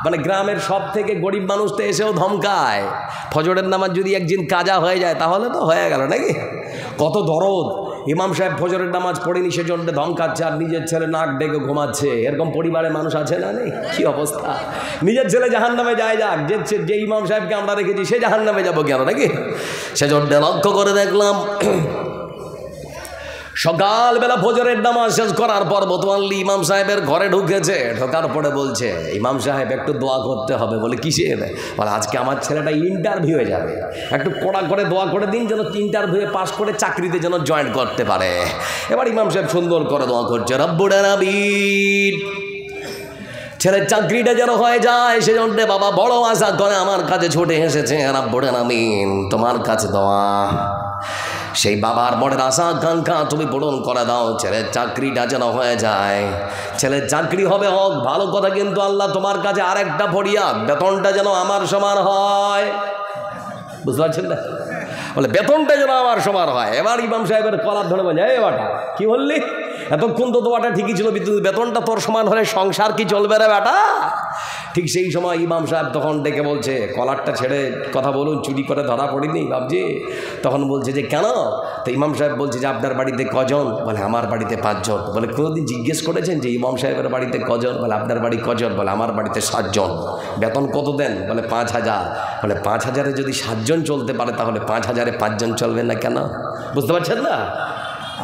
মানে গ্রামের সব থেকে গরিব মানুষটা এসেও ধমকায়। ফজরের নামাজ যদি একদিন কাজা হয়ে যায় তাহলে তো হয়ে গেল, নাকি? কত দরদ! ইমাম সাহেব ফজরের নামাজ পড়েনি সেজন্য ধমকাচ্ছে, আর নিজের ছেলে নাক ডেকে ঘুমাচ্ছে। এরকম পরিবারের মানুষ আছে না? নেই? কি অবস্থা! নিজের ছেলে জাহান্নামে যায় যাক, যে ইমাম সাহেবকে আমরা রেখেছি সে জাহান্নামে যাবো কেন, নাকি? সেজন্য লক্ষ্য করে দেখলাম, সকালবেলা ফজরের নামাজ শেষ করার পর বোতওয়াল্লি ইমাম সাহেবের ঘরে ঢুকেছে। ঢোকার পরে বলছে, ইমাম সাহেব একটু দোয়া করতে হবে। বলে কিসের? বলে আজকে আমার ছেলেটা ইন্টারভিউ হয়ে যাবে, একটু কড়া করে দোয়া করে দিন যেন ইন্টারভিউ পাস করে চাকরিতে যেন জয়েন করতে পারে। এবার ইমাম সাহেব সুন্দর করে দোয়া করছে, রব্বুল আলামিন ছেলের চাকরিটা যেন হয়ে যায়, সেজন্য বাবা বড় আশা করে আমার কাছে ছুটে এসেছে। রব্বুল আলামিন তোমার কাছে দোয়া, সেই বাবার মনের আশা আকাঙ্ক্ষা তুমি পূরণ করে দাও, ছেলের চাকরিটা যেন হয়ে যায়। ছেলের চাকরি হবে, হোক ভালো কথা, কিন্তু আল্লাহ তোমার কাছে আরেকটা ফরিয়াদ, বেতনটা যেন আমার সমান হয়। বুঝতে পারছেন না? বলে বেতনটা যেন আমার সমান হয়। এবার ইমাম সাহেবের কলার ধরে বলে, এই বাটা কি বললি? এতক্ষণ তো দোয়াটা ঠিকই ছিল, বেতনটা তোর সমান হলে সংসার কি চলবে রে বেটা? ঠিক সেই সময় ইমাম সাহেব তখন ডেকে বলছে, কলারটা ছেড়ে কথা বলুন, চুরি করে ধরা পড়িনি বাবজি? তখন বলছে যে কেন? তো ইমাম সাহেব বলছে যে আপনার বাড়িতে কজন? বলে আমার বাড়িতে 5 জন। বলে কোনোদিন জিজ্ঞেস করেছেন যে ইমাম সাহেবের বাড়িতে কজন? বলে আপনার বাড়ি কজন? বলে আমার বাড়িতে 7 জন। বেতন কত দেন? বলে 5000। বলে 5000-এ যদি 7 জন চলতে পারে তাহলে 5000-এ 5 জন চলবে না কেন? বুঝতে পারছেন না?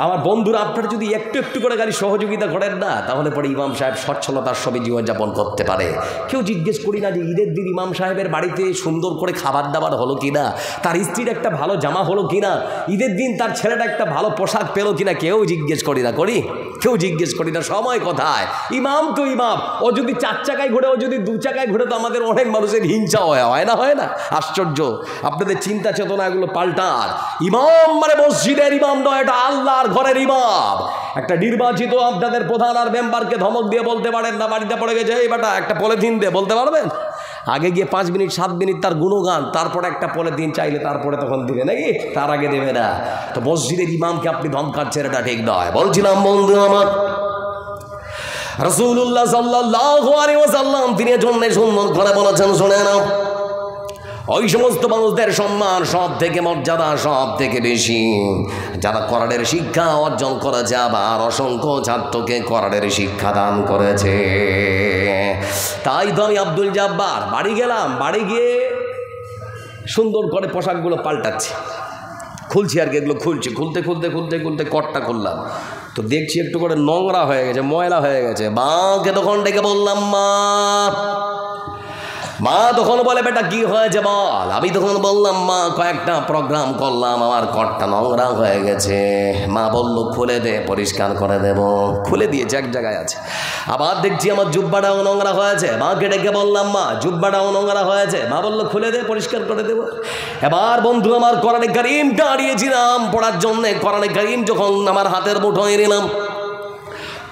আমার বন্ধুরা, আপনারা যদি একটু একটু করে গাড়ি সহযোগিতা করেন না তাহলে পরে ইমাম সাহেব সচ্ছলতার সবে জীবনযাপন করতে পারে। কেউ জিজ্ঞেস করি না যে ঈদের দিন ইমাম সাহেবের বাড়িতে সুন্দর করে খাবার দাবার হলো কিনা, তার স্ত্রীর একটা ভালো জামা হলো কিনা, ঈদের দিন তার ছেলেটা একটা ভালো পোশাক পেলো কিনা, কেউ জিজ্ঞেস করি না। করি? চক্ষেও জিজ্ঞেস করি না সময় কোথায়। ইমাম তো ইমাম, ও যদি 4 চাকায় ঘুরে, ও যদি 2 চাকায় ঘুরে, তো আমাদের অনেক মানুষের হিংসা হয় না? হয় না? আশ্চর্য, আপনাদের চিন্তা চেতনা এগুলো পাল্টার। ইমাম মানে মসজিদের ইমাম নয়, এটা আল্লাহর ঘরের ইমাম। একটা নির্বাচিত আপনাদের প্রধান আর মেম্বারকে ধমক দিয়ে বলতে পারেন না বাড়িতে পড়ে গেছে, এই বেটা একটা পলিথিন দিয়ে, বলতে পারবেন? আগে গিয়ে 5 মিনিট 7 মিনিট তার গুণগান, তারপরে একটা পলিথিন চাইলে তারপরে তখন দিবে নাকি? তার আগে দেবে না। তো মসজিদের ইমামকে আপনি ধমকাচ্ছেন, এটা ঠিক নয়। বলছিলাম বন্ধু আমার, রাসূলুল্লাহ সাল্লাল্লাহু আলাইহি ওয়াসাল্লাম তিনি জন্য সুন্দর করে বলেছেন, শুনে নাও, ওই সমস্ত মানুষদের সম্মান সব থেকে মর্যাদা সব থেকে বেশি যারা কোরআনের শিক্ষা অর্জন করেছে, আবার অসংখ্য ছাত্রকে কোরআনের শিক্ষা দান করেছে। তাই তো আমি আব্দুল জাব্বার বাড়ি গেলাম, বাড়ি গিয়ে সুন্দর করে পোশাকগুলো পাল্টাচ্ছি, খুলছি আর কি, এগুলো খুলছি, খুলতে খুলতে খুলতে খুলতে কটটা খুললাম, তো দেখছি একটু করে নোংরা হয়ে গেছে, ময়লা হয়ে গেছে। মাকে তখন ডেকে বললাম, মা তখন বলে, বেটা কি হয়েছে বল। আমি তখন বললাম, মা কয়েকটা প্রোগ্রাম করলাম, আমার কটটা নোংরা হয়ে গেছে। মা বলল, খুলে দে, পরিষ্কার করে দেব। খুলে দিয়েছে, এক জায়গায় আছে। আবার দেখছি আমার জুব্বাটাও নোংরা হয়েছে। মাকে ডেকে বললাম, মা জুব্বাটাও নোংরা হয়েছে। মা বলল, খুলে দে, পরিষ্কার করে দেব। এবার বন্ধু আমার কোরআনে কারীমটা হারিয়েছিলাম পড়ার জন্যে। কোরআনে কারীম যখন আমার হাতের মুঠোয় নিলাম,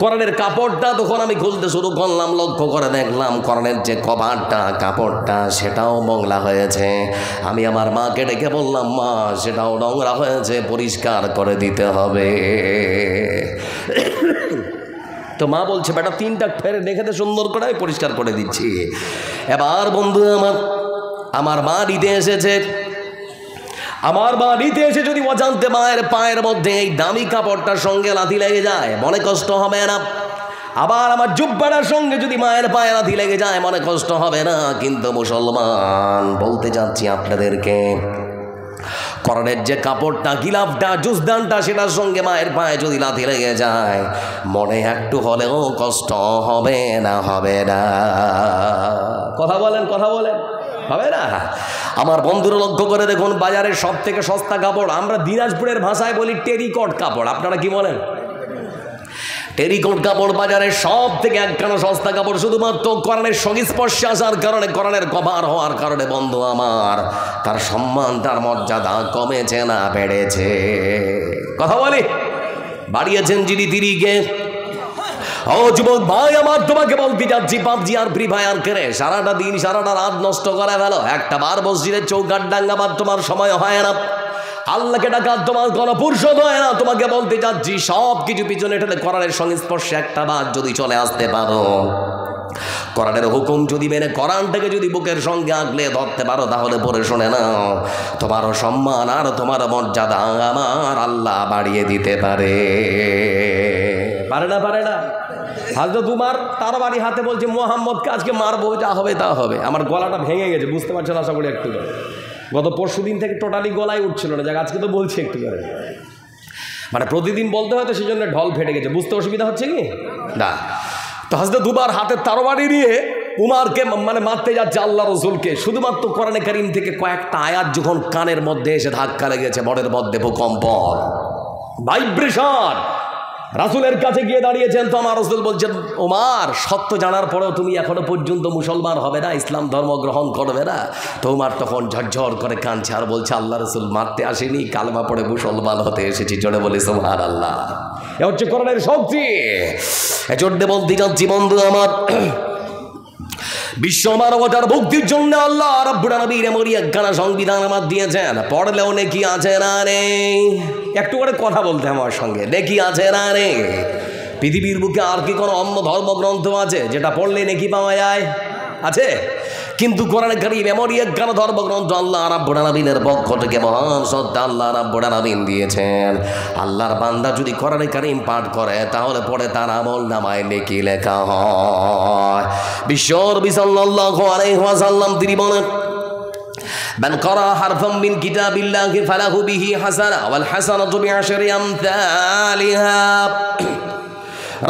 কোরআনের কাপড়টা তখন আমি খুলতে শুরু করলাম, লক্ষ্য করে দেখলাম কোরআনের যে কভারটা, কাপড়টা, সেটাও মংলা হয়েছে। আমি আমার মাকে ডেকে বললাম, মা সেটাও নোংরা হয়েছে, পরিষ্কার করে দিতে হবে। তো মা বলছে, বেটা 3টা ফেরে দেখে দে সুন্দর করে, আমি পরিষ্কার করে দিচ্ছি। এবার বন্ধু আমার মা নিতে এসেছে। আমার বাড়িতে এসে যদি অজান্তে মায়ের পায়ের মধ্যে এই দামি কাপড়টার সঙ্গে লাথি লেগে যায়, মনে কষ্ট হবে না? আবার আমার জুব্বাটার সঙ্গে যদি মায়ের পায়ে লাথি লেগে যায়, মনে কষ্ট হবে না? কিন্তু মুসলমান, বলতে চাচ্ছি আপনাদেরকে, কোরআনের যে কাপড়টা, গিলাফটা, জুজদানটা, সেটার সঙ্গে মায়ের পায়ে যদি লাথি লেগে যায়, মনে একটু হলেও কষ্ট হবে না? হবে না? কথা বলেন, কথা বলেন, হবে না? আমার বন্ধুরা লক্ষ্য করে দেখুন, বাজারের সব থেকে সস্তা কাপড়, আমরা দিনাজপুরের ভাষায় বলি টেরিকট কাপড়, আপনারা কি বলেন? টেরিকট কাপড় বাজারের সব থেকে একখানা সস্তা কাপড়, শুধুমাত্র কোরআনের সংস্পর্শে আসার কারণে, কোরআনের কভার হওয়ার কারণে বন্ধু আমার, তার সম্মান, তার মর্যাদা কমেছে না বেড়েছে? কথা বলি, বাড়িয়েছেন যিনি তিরিকে। ও যুবক ভাই আমার, তোমাকে বলতে যাচ্ছি, পাবজি আর ফ্রি ফায়ার করে সারাটা দিন সারাটা রাত নষ্ট করে ফেলো, একটা বার মসজিদের চৌকাঠ ডাঙ্গাবার তোমার সময় হয় না, আল্লাহকে ডাকার তোমার কোনো ফুরসত হয় না। তোমাকে বলতে যাচ্ছি, সব কিছু পিছনে ঠেলে কোরআনের সংস্পর্শে একটা বার যদি চলে আসতে পারো, কোরআনের হুকুম যদি মেনে, কোরআনটাকে যদি বুকের সঙ্গে আঁকলে ধরতে পারো, তাহলে পরে শুনে নাও, তোমারও সম্মান আর তোমার মর্যাদা আমার আল্লাহ বাড়িয়ে দিতে পারে। পারে না? পারে না? হযরত উমর তার বাড়ি হাতে বলছে, মুহাম্মদকে আজকে মারবো, যা হবে তা হবে। আমার গলাটা ভেঙে গেছে, বুঝতে পারছেন আশা করি একটু করে। গত পরশু দিন থেকে টোটালি গলায় উঠছিল না, যাক আজকে তো বলছি একটু করে, মানে প্রতিদিন বলতে হয়তো সেই জন্য ঢল ফেটে গেছে। বুঝতে অসুবিধা হচ্ছে কি না? তো হযরত উমর হাতের তরবারি নিয়ে উমরকে মানে মারতে যাচ্ছে আল্লাহ রসুলকে, শুধুমাত্র কোরআনে কারীম থেকে কয়েকটা আয়াত যখন কানের মধ্যে এসে ধাক্কা লেগেছে, বনের মধ্যে ভূকম্প, ভাইব্রেশন, রাসূলের কাছে গিয়ে দাঁড়িয়েছেন। তো আমার রাসূল বলছেন, ওমর সত্য জানার পরেও তুমি এখনো পর্যন্ত মুসলমান হবে না, ইসলাম ধর্ম গ্রহণ করবে না? তো ওমর তখন ঝরঝর করে কাঁদছে আর বলছে, আল্লাহ রাসূল মারতে আসেনি, কালেমা পড়ে মুসলমান হতে এসেছি। জোরে বলি সুবহানাল্লাহ। এ হচ্ছে কোরআনের শক্তি। এজন্য বলতে যাচ্ছি বন্ধু আমার, বিশ্ব মানবতার মুক্তির জন্য আল্লাহ রাব্বুল আলামিন এমন একখানা সংবিধান আমার দিয়েছেন, পড়লেও নেকি আছে না রে? একটু করে কথা বলতে আমার সঙ্গে, নেকি আছে না রে? পৃথিবীর বুকে আর কি কোনো অন্য ধর্মগ্রন্থ আছে যেটা পড়লে নেকি পাওয়া যায়? আছে? কিন্তু কোরআনে কারীম এমনই একখানা ধর্মগ্রন্থ আল্লাহ রাব্বুল আলামিনের পক্ষ থেকে মহান সত্য আল্লাহ রাব্বুল আলামিন দিয়েছেন। আল্লাহর বান্দা যদি কোরআনে কারীম পাঠ করে, তাহলে পরে তার আমল নামায় নেকি লেখা হয়। বিশ্বনবী সাল্লাল্লাহু আলাইহি ওয়াসাল্লাম তিনি বলেন, মান ক্বারা হারফাম মিন কিতাবিল্লাহি ফালাহু বিহি হাসানা ওয়াল হাসানাতু বিআশরি আমসালিহা।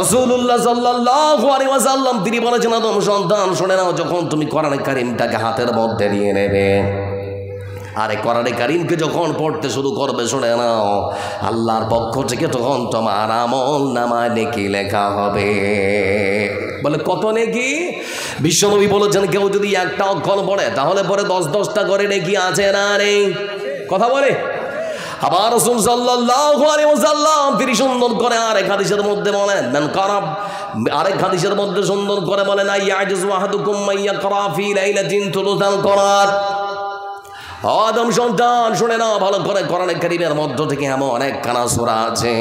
রাসূলুল্লাহ সাল্লাল্লাহু আলাইহি ওয়াসাল্লাম তিনি বলেছেন, আদম সন্তান শুনে নাও, যখন তুমি কোরআনে কারীমটাকে হাতের মধ্যে নিয়ে নেবে, আরে কোরআনে কারীমকে যখন পড়তে শুরু করবে শুনে নাও, আল্লাহর পক্ষ থেকে তখন তোমার আমল নামায় নেকি লেখা হবে। বলে কত নেকি? বিশ্বনবী বলেছেন কেউ যদি একটা অক্ষর পড়ে তাহলে পরে 10-10টা করে নেকি আছে না নেই? কথা বলে। আবার রাসূল সাল্লাল্লাহু আলাইহি ওয়াসাল্লাম তিনি সুন্দর করে আরেক হাদিসের মধ্যে বলেন, মান কারাব, আরেক হাদিসের মধ্যে সুন্দর করে বলেন, আইয়াজু আহাদুকুম মাইয়াকরা ফি লাইলাতিন তুলুতাল কোরআন। আদম সন্তান শুনে নাও ভালো করে, কোরআনে কারীমের মধ্য থেকে এমন অনেকখানা সূরা আছে,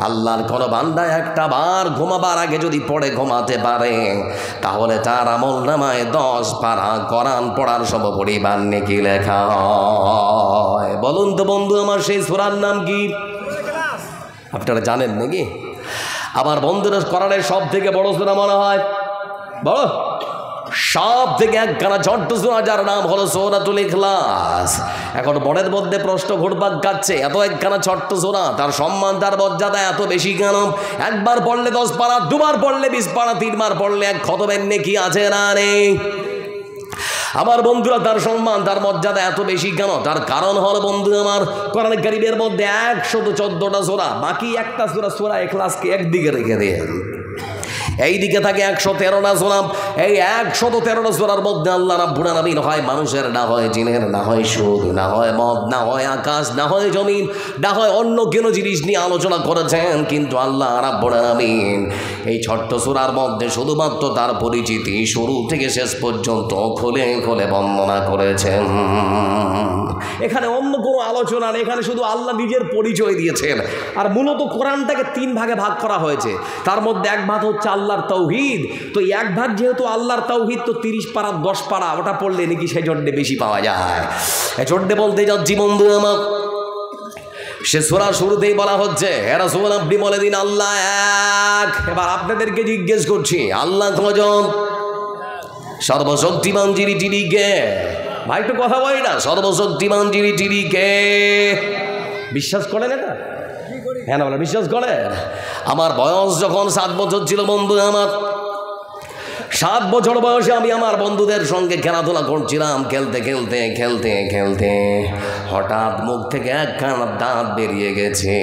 আল্লাহর কোন বান্দা একটা বার ঘুমাবার আগে যদি পড়ে ঘুমাতে পারে তাহলে তার আমল নামায় 10 পারা কোরআন পড়ার সমপরিমাণ নেকি লেখা হয়। বলুন তো বন্ধু আমার সেই সূরার নাম কি? আপনারা জানেন নাকি? আবার বন্ধুরা কোরআনের সব থেকে বড় সূরা মনে হয়, বড় সব থেকে একখানা ছোট্ট সূরা যার নাম হলো সূরাতুল ইখলাস। এখন মনের মধ্যে প্রশ্ন ঘুরপাক খাচ্ছে, এত একখানা ছোট্ট সূরা, তার সম্মান তার মর্যাদা এত বেশি কেন? একবার পড়লে 10 পারা, দুবার পড়লে 20 পারা, 3বার পড়লে 1 খতমের নেকি আছে না নেই? আমার বন্ধুরা তার সম্মান তার মর্যাদা এত বেশি কেন? তার কারণ হলো বন্ধু আমার, কোরআন কারীমের মধ্যে 114টা সূরা, বাকি একটা সূরা ইখলাসকে একদিকে রেখে দেন, এইদিকে থাকে 113টা সূরা। এই 113টা সূরার মধ্যে আল্লাহ রাব্বুল আলামিন হয় মানুষের, না হয় জিনের, না হয় সুদ, না হয় মদ, না হয় আকাশ, না হয় জমিন, না হয় অন্য কোনো জিনিস নিয়ে আলোচনা করেছেন, কিন্তু আল্লাহ রাব্বুল আলামিন এই ছোট্ট সূরার মধ্যে শুধুমাত্র তার পরিচিতি শুরু থেকে শেষ পর্যন্ত খুলে খুলে বর্ণনা করেছেন। এখানে অন্য কোনো আলোচনা নেই, এখানে শুধু আল্লাহ নিজের পরিচয় দিয়েছেন। আর মূলত কোরআনটাকে 3 ভাগে ভাগ করা হয়েছে, তার মধ্যে এক ভাগ হচ্ছে আল্লাহর তাওহীদ। তো এক ভাগ যেহেতু আল্লাহর তাওহীদ, তো 30 পারা 10 পারা ওটা পড়লে নাকি সেজন্য বেশি পাওয়া যায়। এজন্য বলতে যাচ্ছি বন্ধু আমার, সে সূরা শুরুতেই বলা হচ্ছে, হে রাসূল আপনি বলে দিন আল্লাহ এক। এবার আপনাদেরকে জিজ্ঞেস করছি, আল্লাহ কজন? সর্বশক্তিমান যিনি তিনি কে? ভাই একটু কথা বলি না, সর্বশক্তিমান যিনি তিনি কে? বিশ্বাস করেন এটা? হ্যাঁ না বলে বিশ্বাস করেন? আমার বয়স যখন 7 বছর ছিল বন্ধু আমার, 7 বছর বয়সে আমি আমার বন্ধুদের সঙ্গে খেলাধুলা করছিলাম, খেলতে খেলতে খেলতে খেলতে হঠাৎ মুখ থেকে একখানা দাঁত বেরিয়ে গেছে।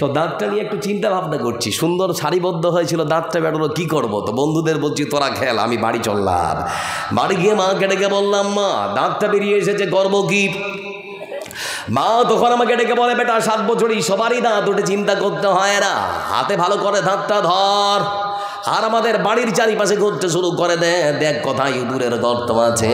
তো দাঁতটা নিয়ে একটু চিন্তা ভাবনা করছি, সুন্দর সারিবদ্ধ হয়েছিল, দাঁতটা বেরোলো, কি করব? তো বন্ধুদের বলছি তোরা খেল, আমি বাড়ি চললাম। বাড়ি গিয়ে মাকে ডেকে বললাম, মা দাঁতটা বেরিয়ে এসেছে, করব কি? মা তখন আমাকে ডেকে বলে, বেটা 7 বছরই সবারই দাঁত ওঠে, চিন্তা করতে হয় না, হাতে ভালো করে দাঁতটা ধর, আর আমাদের বাড়ির চারিপাশে ঘুরতে শুরু করে দেখ কোথায় ইঁদুরের গর্ত আছে,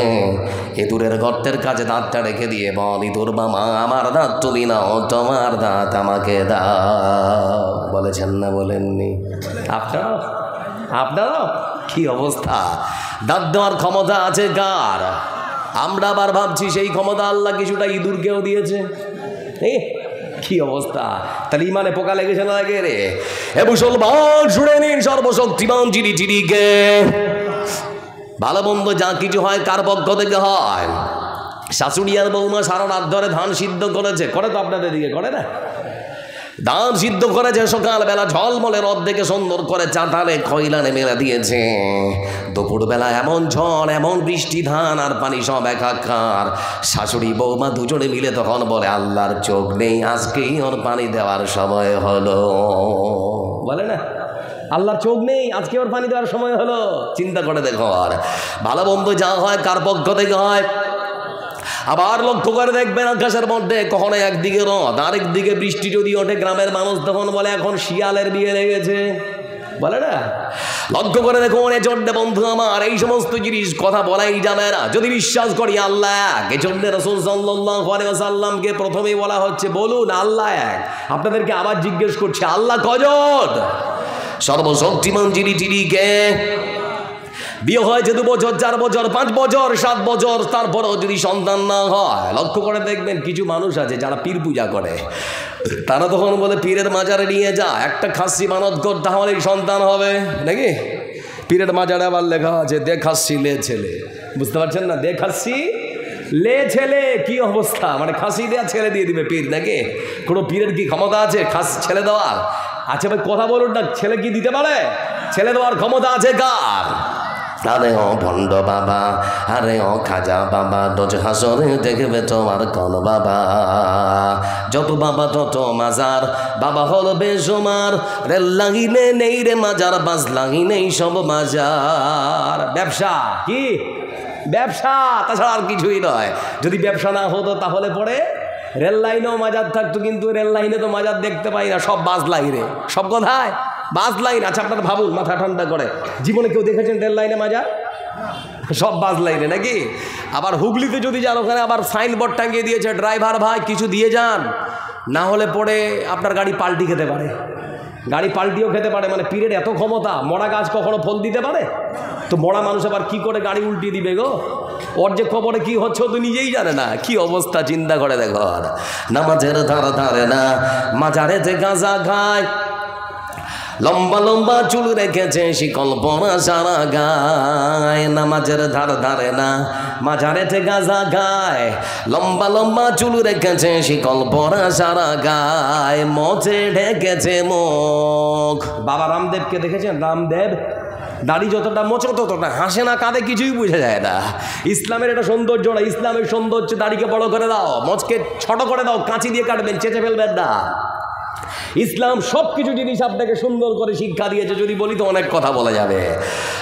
ইঁদুরের গর্তের কাছে দাঁতটা রেখে দিয়ে বল, ইঁদুর মামা আমার দাঁত তুমি নাও, তোমার দাঁত আমাকে দাও। বলেছেন না বলেননি? আপনারা কি অবস্থা? দাঁত দেওয়ার ক্ষমতা আছে কার? আমরা আবার ভাবছি সেই ক্ষমতা আল্লাহ কিছুটা ইঁদুরকেও দিয়েছে। কি অবস্থা? তাহলে ইমানে পোকা লেগেছে না লাগে রে? এ মুসলমান শুনে নিন, সর্বশক্তিমান যিনি তিনি কে? ভালো মন্দ যা কিছু হয় কার পক্ষ থেকে হয়? শাশুড়ি আর বৌমা সারা রাত ধরে ধান সিদ্ধ করেছে, করে তো আপনাদের দিকে করে না? ধান সিদ্ধ করেছে, সকালবেলা ঝলমলে রদ দেখে সুন্দর করে চাটালে খয়লানে মেলে দিয়েছে। দুপুরবেলা এমন ঝড়, এমন বৃষ্টি, ধান আর পানি সব একাকার। শাশুড়ি বৌমা দুজনে মিলে তখন বলে, আল্লাহর চোখ নেই, আজকেই ওর পানি দেওয়ার সময় হলো। বলে না আল্লাহর চোখ নেই, আজকে ওর পানি দেওয়ার সময় হলো। চিন্তা করে দেখো, আর ভালো বন্ধু যা হয় কার পক্ষ থেকে হয়? আবার লক্ষ্য করে দেখবেন আকাশের মধ্যে কখনো একদিকে রদ, আরেকদিকে বৃষ্টি যদি ওঠে, গ্রামের মানুষ তখন বলে এখন শিয়ালের বিয়ে লেগেছে, বলে না? লক্ষ্য করে দেখুন, এজন্য বন্ধু আমার এই সমস্ত জিনিস কথা বলাই যাবে না যদি বিশ্বাস করি আল্লাহ এক। এজন্য রাসূল সাল্লাল্লাহু আলাইহি ওয়াসাল্লামকে প্রথমেই বলা হচ্ছে বলুন আল্লাহ এক। আপনাদেরকে আবার জিজ্ঞেস করছি, আল্লাহ কজন? সর্বশক্তিমান যিনি তিনি কে? বিয়ে হয়েছে 2 বছর, 4 বছর, 5 বছর, 7 বছর, তারপরেও যদি সন্তান না হয়, লক্ষ্য করে দেখবেন কিছু মানুষ আছে যারা পীর পূজা করে, তারা তখন বলে পীরের মাজারে নিয়ে যা, একটা খাসি মানত কর, তাহলেই সন্তান হবে নাকি? পীরের মাজারে আবার লেখা আছে দে খাসি লে ছেলে, বুঝতে পারছেন না? দে খাসি লে ছেলে, কি অবস্থা? মানে খাসি দেওয়া ছেলে দিয়ে দিবে পীর নাকি? কোনো পীরের কি ক্ষমতা আছে খাসি ছেলে দেওয়ার? আচ্ছা ভাই কথা বলুন না, ছেলে কি দিতে পারে? ছেলে দেওয়ার ক্ষমতা আছে কার? আরে ও ভণ্ড বাবা, আরে ও খাজা বাবা, রোজ হাসরে দেখবে তোমার কোন বাবা। যত বাবা তত মাজার, বাবা হলো বেসমার। রেল লাইনে নেই রে মাজার, বাস লাইনেই সব মাজার। ব্যবসা কি? ব্যবসা, তাছাড়া আর কিছুই নয়। যদি ব্যবসা না হতো তাহলে পরে রেল লাইনেও মাজার থাকতো, কিন্তু রেল লাইনে তো মাজার দেখতে পাই না, সব বাস লাইনে। সব কোথায়? Bus line. আচ্ছা আপনারা ভাবুন, মাথা ঠান্ডা করে, জীবনে কেউ দেখেছেন রেল লাইনে মাজার? সব বাস লাইনে নাকি? আবার হুগলিতে যদি যান, ওখানে আবার সাইনবোর্ড টাঙিয়ে দিয়েছে, ড্রাইভার ভাই কিছু দিয়ে যান, না হলে পরে আপনার গাড়ি পাল্টি খেতে পারে। গাড়ি পাল্টিও খেতে পারে, মানে পীরের এত ক্ষমতা। মরা গাছ কখনো ফল দিতে পারে? তো মরা মানুষ আবার কি করে গাড়ি উল্টিয়ে দিবে গো? ওর যে খবরে কি হচ্ছে ও তো নিজেই জানে না। কি অবস্থা চিন্তা করে দেখো। নামাজের ধারে ধারে না, মাজারে যে গাঁজা খায়, লম্বা লম্বা চুল রেখেছে, শিকল পরা সারা গায়। নামাজের ধারে ধারে না, মাজারেতে গাঁজা গায়, লম্বা লম্বা চুল রেখেছে, শিকল পরা সারা গায়। মচে ঢেকেছে মুখ। বাবা রামদেবকে দেখেছেন? রামদেব দাড়ি যতটা মোচো ততটা, হাসে না কাঁদে কিছুই বোঝা যায় না। ইসলামের এটা সৌন্দর্য না। ইসলামের সৌন্দর্য দাড়িকে বড় করে দাও, মোচকে ছোট করে দাও, কাঁচি দিয়ে কাটবেন, চেঁচে ফেলবেন না। ইসলাম সব কিছু জিনিস আপনাকে সুন্দর করে শিক্ষা দিয়েছে। যদি বলি তো অনেক কথা বলা যাবে।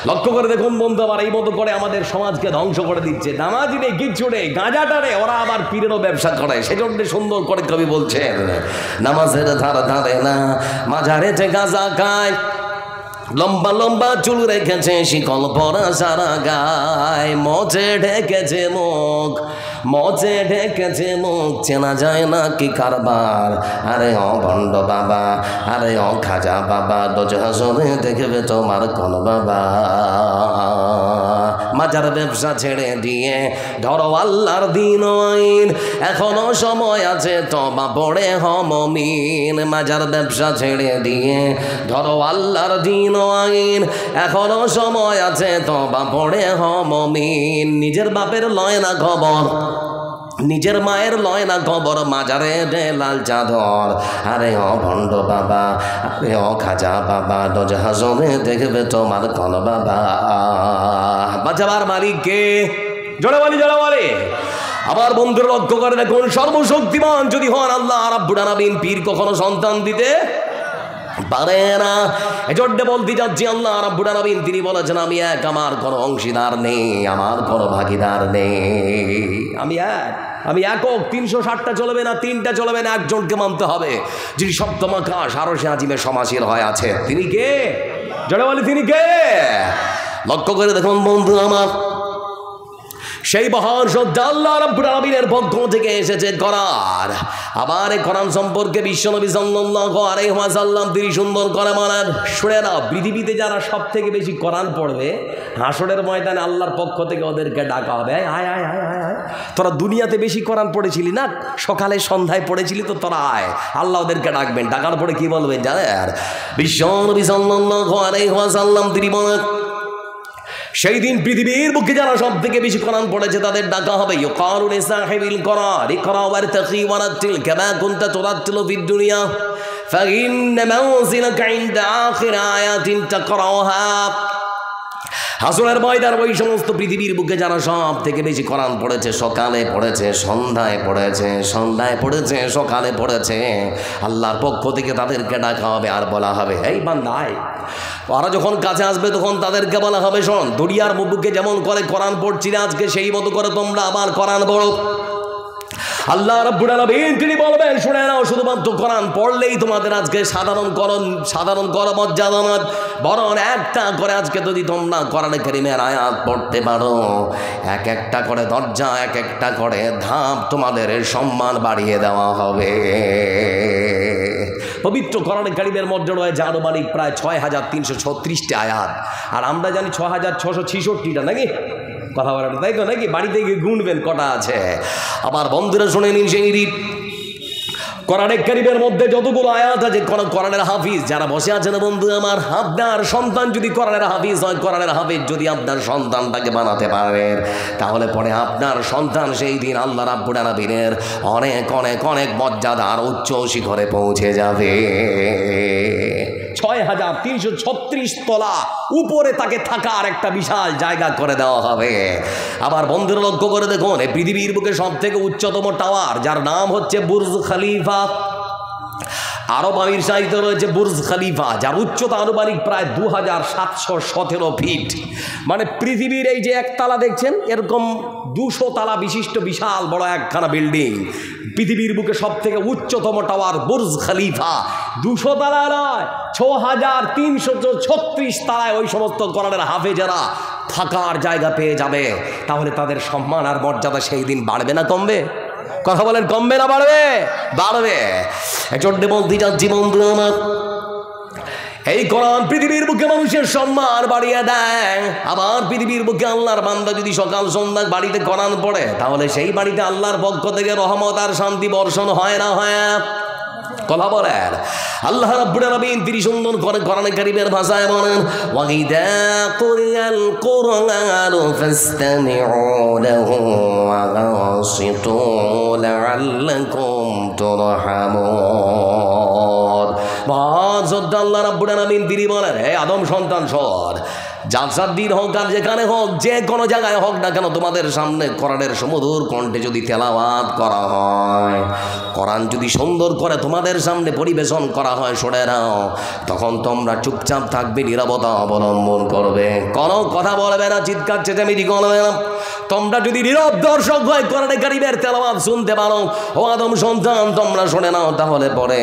লক্ষ্য করে দেখুন বন্ধু আমার, এই মতো করে আমাদের সমাজকে ধ্বংস করে দিচ্ছে। নামাজি নেই, কিচ্ছু নেই, গাঁজাটারে ওরা আবার পীরেরও ব্যবসা করে। সেজন্য সুন্দর করে কবি বলছেন, নামাজের ধারে ধারে না, মাজারেতে গাঁজা খায়, লম্বা লম্বা চুল রেখেছে, শিকল পরা সারা গায়। মচে ঢেকেছে মুখ, মচে ঢেকেছে মুখ, চেনা যায় না কি কারবার। আরে ও ভণ্ড বাবা, আরে ও খাজা বাবা, রোজ হাসরে দেখবে তোমার কোন বাবা। মাজার ব্যবসা ছেড়ে দিয়ে ধরো আল্লাহর দিন আইন, এখনো সময় আছে তবা পড়ে হ মুমিন। মাজার ব্যবসা ছেড়ে দিয়ে ধরো আল্লাহর দিন আইন, এখনো সময় আছে তবা পড়ে হ মুমিন। নিজের বাপের লয় না খবর, নিজের মায়ের লয় না খবর, মাজারে দে লাল চাদর। আরে ও ভণ্ড বাবা, আরে ও খাজা বাবা, রোজ হাসরে দেখবে তোমার কোন বাবা। বাঁচাবার মালিক কে? জোরে বলি, জোরে বলি। আবার বন্ধুরা লক্ষ্য করে দেখুন, সর্বশক্তিমান যদি হন আল্লাহ রাব্বুল আলামিন, পীর কখনো সন্তান দিতে পারে না। এজন্য বলতে যাচ্ছি, আল্লাহ রাব্বুল আলামিন তিনি বলেছেন, আমি এক, আমার কোনো অংশীদার নেই, আমার কোনো ভাগিদার নেই। আমি একক। 360টা চলবে না, 3টা চলবে না, একজনকে মানতে হবে, যিনি সপ্তম আকাশ আরশে আজিমে সমাসীন হয়ে আছে। তিনি কে? জোরে বলি, তিনি কে? লক্ষ্য করে দেখুন বন্ধু আমার, সেই মহান সত্য আল্লাহ রাব্বুল আলামিনের পক্ষ থেকে এসেছে কোরআন। আবার এই কোরআন সম্পর্কে বিশ্বনবী সাল্লাল্লাহু আলাইহি ওয়াসাল্লাম তিনি সুন্দর করে বলেন, শুনে নাও, পৃথিবীতে যারা সব থেকে বেশি কোরআন পড়বে, হাসরের ময়দানে আল্লাহর পক্ষ থেকে ওদেরকে ডাকা হবে, আয় আয় আয় আয় আয়, তোরা দুনিয়াতে বেশি কোরআন পড়েছিলি না, সকালে সন্ধ্যায় পড়েছিলি তো, তোরা আয়। আল্লাহ ওদেরকে ডাকবেন। ডাকার পরে কি বলবেন জানেন? বিশ্বনবী সাল্লাল্লাহু আলাইহি ওয়াসাল্লাম তিনি বলেন, সেই দিন পৃথিবীর বুকে যারা সব থেকে বেশি কোরআন পড়েছে তাদের ডাকা হবে, ইউকালু লিসাহিবিল কোরআন ইকরা ওয়ারতাকি ওয়ারাতিল কামা কুনতা তুরাতিলু ফিদ দুনিয়া ফাইন্না মানজিলাকা ইনদা আখির আয়াতিন তাকরাউহা। হাসরের ময়দানে ওই সমস্ত পৃথিবীর বুকে যারা সব থেকে বেশি কোরআন পড়েছে, সকালে পড়েছে, সন্ধ্যায় পড়েছে, সন্ধ্যায় পড়েছে, সকালে পড়েছে, আল্লাহর পক্ষ থেকে তাদেরকে ডাকা হবে আর বলা হবে, এই বান্দায়। ওরা যখন কাছে আসবে তখন তাদেরকে বলা হবে, শোন, দুনিয়ার বুকে যেমন করে কোরআন পড়ছিলে আজকে, সেই মতো করে তোমরা আবার কোরআন পড়ো। আল্লাহ রাব্বুল আলামিন তিনি বলবেন, শুনে নাও, শুধুমাত্র কোরআন পড়লেই তোমাদের আজকে সাধারণ করো মর্যাদা নয়, বরং একটা করে আজকে যদি তোমরা কোরআনে কারীমের আয়াত পড়তে পারো, এক একটা করে দরজা, এক একটা করে ধাপ তোমাদের সম্মান বাড়িয়ে দেওয়া হবে। পবিত্র কোরআনে কারীমের মধ্যে রয়েছে আনুমানিক প্রায় 6336টি আয়াত, আর আমরা জানি 6666টা নাকি, কথা বলাটা তাই তো নাকি? বাড়িতে গিয়ে গুনবেন কটা আছে। আবার বন্ধুরা শুনে নিন, সেই কোরআনে কারীমের মধ্যে যতগুলো আয়াত আছে, কোরআনের হাফিজ যারা বসে আছেন বন্ধু আমার, আপনার সন্তান যদি কোরআনের হাফিজ হয়, কোরআনের হাফিজ যদি আপনার সন্তানটাকে বানাতে পারেন, তাহলে পরে আপনার সন্তান সেই দিন আল্লাহ রাব্বুল আলামিনের অনেক অনেক অনেক মর্যাদার উচ্চ শিখরে পৌঁছে যাবে। 6336 তলা উপরে তাকে থাকার একটা বিশাল জায়গা করে দেওয়া হবে। আবার বন্ধুরা লক্ষ্য করে দেখুন, এই পৃথিবীর বুকে সব থেকে উচ্চতম টাওয়ার, যার নাম হচ্ছে বুর্জ খলিফা। আরব আমির সাহিত্য রয়েছে বুর্জ খলিফা, যার উচ্চতা আনুমানিক প্রায় 2717 ফিট। মানে পৃথিবীর এই যে একতলা দেখছেন, এরকম 200 তলা বিশিষ্ট বিশাল বড় একখানা বিল্ডিং। পৃথিবীর বুকে সব থেকে উচ্চতম টাওয়ার বুর্জ খলিফা 200 তলা নয়, 6336 তলায় ওই সমস্ত কোরআনের হাফেজেরা থাকার জায়গা পেয়ে যাবে। তাহলে তাদের সম্মান আর মর্যাদা সেই দিন বাড়বে না কমবে? কথা বলেন, কমবে না বাড়বে? বাড়বে। এজন্য বলতে যাচ্ছি বন্ধু আমার, এই কোরআন পৃথিবীর বুকে মানুষের সম্মান বাড়িয়ে দেয়। আবার পৃথিবীর বুকে আল্লাহর বান্দা যদি সকাল সন্ধ্যা বাড়িতে কোরআন পড়ে, তাহলে সেই বাড়িতে আল্লাহর পক্ষ থেকে রহমত আর শান্তি বর্ষণ হয় না হয়? কথা বলেন। আল্লাহ রাব্বুল আলামিন তিনি সুন্দর করে কোরআনে কারীমের ভাষায় বলেন, ওয়াইদা কুরিয়াল কুরআনু ফাসতামিউ লাহু ওয়া আনসিতু লাআল্লাকুম তুরহামুন। আল্লাহ রাব্বুল আলামিন তিনি বলেন, হে আদম সন্তান শোন, জালসার দিন হোক আর যেখানে হোক, যে কোনো জায়গায় হোক না কেন, তোমাদের সামনে কোরআনের সুমধুর কণ্ঠে যদি তেলাওয়াত করা হয়, কোরআন যদি সুন্দর করে তোমাদের সামনে পরিবেশন করা হয়, শুনে নাও, তখন তোমরা চুপচাপ থাকবে, নীরবতা অবলম্বন করবে, কোনো কথা বলবে না, চিৎকার চেঁচামেচি করবে না। তোমরা যদি নীরব দর্শক হয় কোরআনে কারীমের তেলাওয়াত শুনতে পারো, ও আদম সন্তান তোমরা শুনে নাও, তাহলে পরে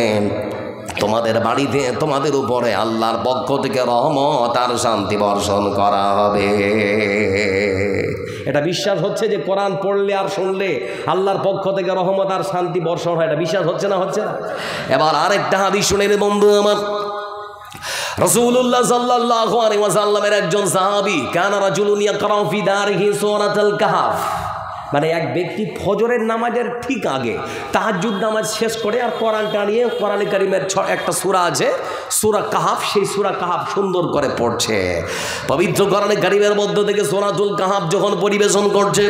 তোমাদের বাড়িতে তোমাদের উপরে আল্লাহর পক্ষ থেকে রহমত আর শান্তি বর্ষণ করা হবে। এটা বিশ্বাস হচ্ছে যে কোরআন পড়লে আর শুনলে আল্লাহর পক্ষ থেকে রহমত আর শান্তি বর্ষণ হয়? এটা বিশ্বাস হচ্ছে না? হচ্ছে না? এবার আরেকটা হাদিস শুনেন বন্ধু আমার। রাসূলুল্লাহ সাল্লাল্লাহু আলাইহি ওয়াসাল্লামের একজন সাহাবী, কানা রাজুলুন ইয়াকরাউ ফি দারিহি সূরাতুল কাহফ। মানে এক ব্যক্তি ফজরের নামাজের ঠিক আগে তাহাজ্জুদ নামাজ শেষ করে আর কোরআনটা নিয়ে কোরআনে কারীমের একটা সূরা আছে, সূরা কাহফ, সেই সূরা কাহফ সুন্দর করে পড়ছে। পবিত্র কোরআনে কারীমের মধ্য থেকে সূরাতুল কাহফ যখন পরিবেশন করছে,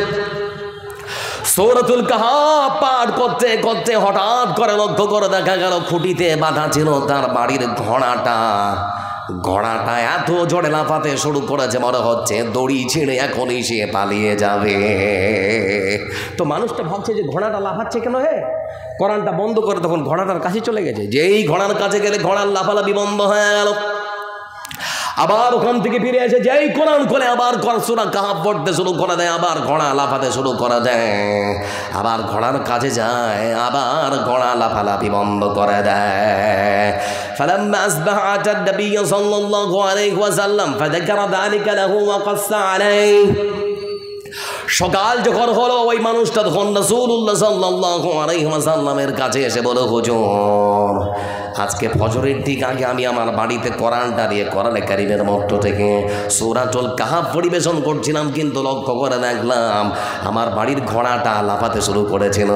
সূরাতুল কাহফ পাঠ করতে করতে হঠাৎ করে লক্ষ্য করে দেখা গেল খুঁটিতে বাঁধা ছিল তার বাড়ির ঘোড়াটা এত জোরে লাফাতে শুরু করেছে, মনে হচ্ছে দড়ি ছিঁড়ে এখনই সে পালিয়ে যাবে। তো মানুষটা ভাবছে যে ঘোড়াটা লাফাচ্ছে কেন? কোরআনটা বন্ধ করে তখন ঘোড়াটার কাছে চলে গেছে। যেই ঘোড়ার কাছে গেলে ঘোড়ার লাফালাফি বন্ধ হয়ে গেল। আবার ওখান থেকে ফিরে এসে যেই কোরআন খুলে আবার সূরা কাহফ পড়তে শুরু করে দেয়, আবার ঘোড়া লাফাতে শুরু করে দেয়। আবার ঘোড়ার কাছে যায়, আবার ঘোড়া লাফালাফি বন্ধ করে দেয়। فلما أصبح أتى النبي صلى الله عليه وسلم فذكر ذلك له وقص عليه। সকাল যখন হলো, ওই মানুষটা তখন রাসূলুল্লাহ সাল্লাল্লাহু আলাইহি ওয়াসাল্লামের কাছে এসে বলে, হুজুর, আজকে ফজরের ঠিক আগে আমি আমার বাড়িতে কোরআনটা দিয়ে কোরআনে কারীমের মধ্য থেকে সূরাতুল কাহফ পরিবেশন করছিলাম, কিন্তু লক্ষ্য করে দেখলাম আমার বাড়ির ঘোড়াটা লাফাতে শুরু করেছিল।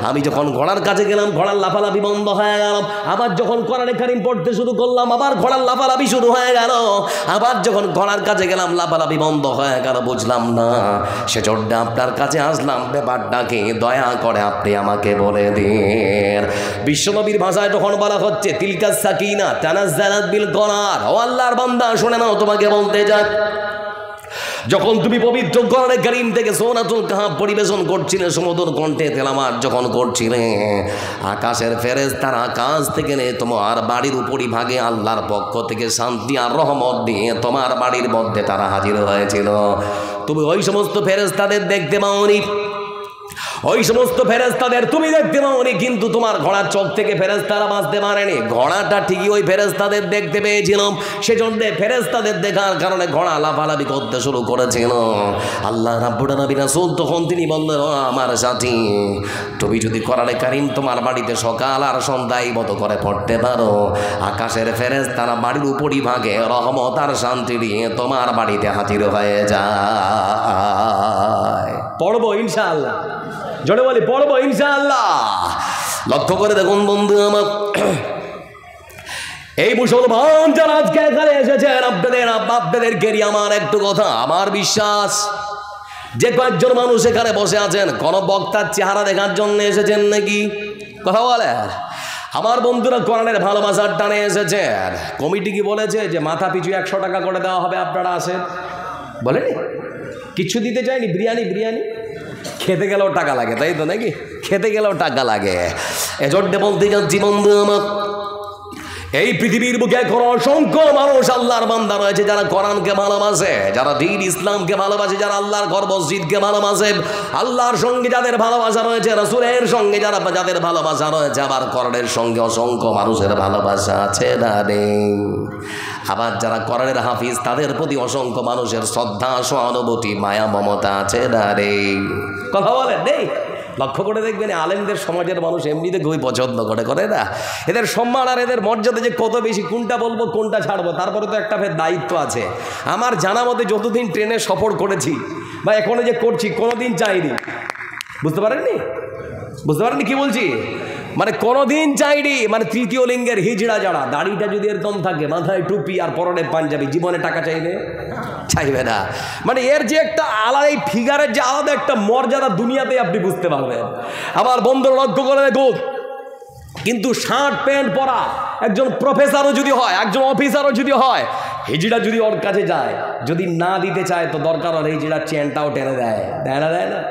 আমি যখন ঘোড়ার কাছে গেলাম, ঘোড়ার লাফালাফি বন্ধ হয়ে গেল। আবার যখন কোরআনে কারীম পড়তে শুরু করলাম, আবার ঘোড়ার লাফালাফি শুরু হয়ে গেল। আবার যখন ঘোড়ার কাছে গেলাম, লাফালাফি বন্ধ হয়ে গেল। বুঝলাম না, সেজন্য আপনার কাছে আসলাম, ব্যাপারটাকে দয়া করে আপনি আমাকে বলে দিন। বিশ্বনবীর ভাষায় যখন বলা হচ্ছে তিলকা সাকিনা তানাজ্জালাত বিল কোরআন, ও আল্লাহর বান্দা শুনে নাও, তোমাকে বলতে যাক, যখন তুমি পবিত্র কোরআনে কারীম থেকে সূরাতুল কাহফ পরিবেশন করছিলে, সমুদ্র কণ্ঠে তেলাওয়াত যখন করছিলে, আকাশের ফেরেশতারা আকাশ থেকে তোমার বাড়ির উপরিভাগে আল্লাহর পক্ষ থেকে শান্তি আর রহমত দিয়ে তোমার বাড়ির মধ্যে তারা হাজির হয়েছিল। তুমি ওই সমস্ত ফেরেশতাদের দেখতে পাওনি, ওই সমস্ত ফেরেশতাদের তুমি দেখতে পাওনি, কিন্তু তোমার ঘোড়ার চোখ থেকে ফেরেশতারা বাঁচতে পারেনি। ঘোড়াটা ঠিকই ওই ফেরেশতাদের দেখতে পেয়েছিলাম, সেজন্য ফেরেশতাদের দেখার কারণে ঘোড়া লাফালাফি করতে শুরু করেছিল। আল্লাহ রাব্বুল আলামিন রাসূল তখন তিনি বললেন, আমার সাথী, তুমি যদি কোরআনে কারীম তোমার বাড়িতে সকাল আর সন্ধ্যায় মতো করে পড়তে পারো, আকাশের ফেরেশতারা বাড়ির উপরিভাগে রহমত আর শান্তি নিয়ে তোমার বাড়িতে হাজির হয়ে যায়। পড়বো ইনশাআল্লাহ, জোরে বলি পড়বো ইনশাআল্লাহ। লক্ষ্য করে দেখুন বন্ধু আমার, এই মুসলমান যারা আজকে এখানে এসেছেন, আপনাদেরকে আমার একটু কথা, আমার বিশ্বাস যে কয়েকজন মানুষ এখানে বসে আছেন, কোন বক্তার চেহারা দেখার জন্য এসেছেন নাকি? কথা বলে, আমার বন্ধুরা কোরআনের ভালোবাসার টানে এসেছে, আর কমিটি কি বলেছে যে মাথা পিছু 100 টাকা করে দেওয়া হবে, আপনারা আসেন? বলেনি? কিছু দিতে চাইনি, বিরিয়ানি খেতে গেলেও টাকা লাগে, তাই তো নাকি? খেতে গেলেও টাকা লাগে। এজন্য বলতে যাচ্ছি বন্ধু আমার, এই পৃথিবীর বুকে এখন অসংখ্য মানুষ আল্লাহর বান্দা রয়েছে যারা কোরআনকে ভালোবাসে, যারা দ্বীন ইসলামকে ভালোবাসে, যারা আল্লাহর ঘর মসজিদকে ভালোবাসে, আল্লাহর সঙ্গে যাদের ভালোবাসা রয়েছে, রাসূলের সঙ্গে যাদের ভালোবাসা রয়েছে, আবার কোরআনের সঙ্গে অসংখ্য মানুষের ভালোবাসা আছে না নেই? আবার যারা কোরআনের হাফিজ তাদের প্রতি অসংখ্য মানুষের শ্রদ্ধা, সহানুভূতি, মায়া, মমতা আছে না নেই? কথা বলেন নেই? লক্ষ্য করে দেখবেন আলেমদের সমাজের মানুষ এমনিতে খুবই পছন্দ করে না? এদের সম্মান আর এদের মর্যাদা যে কত বেশি, কোনটা বলবো কোনটা ছাড়বো, তারপরে তো একটা ফের দায়িত্ব আছে। আমার জানা মতে যতদিন ট্রেনে সফর করেছি বা এখনো যে করছি, কোনোদিন চাইনি, বুঝতে পারেননি কি বলছি? মানে কোনোদিন চাইনি, মানে তৃতীয় লিঙ্গের হিজড়া যারা, দাড়িটা যদি এরকম থাকে, মাথায় টুপি আর পরনে পাঞ্জাবি, জীবনে টাকা চাইবে না। মানে এর যে একটা আলাদা, এই ফিগারের যে আলাদা একটা মর্যাদা দুনিয়াতে আপনি বুঝতে পারবেন। আবার বন্ধুরা লক্ষ্য করে দেখুন, কিন্তু শার্ট প্যান্ট পরা একজন প্রফেসরও যদি হয়, একজন অফিসারও যদি হয়, হিজড়া যদি ওর কাছে যায়, যদি না দিতে চায় তো দরকার ওর হিজড়ার চেনটাও টেনে দেয় না?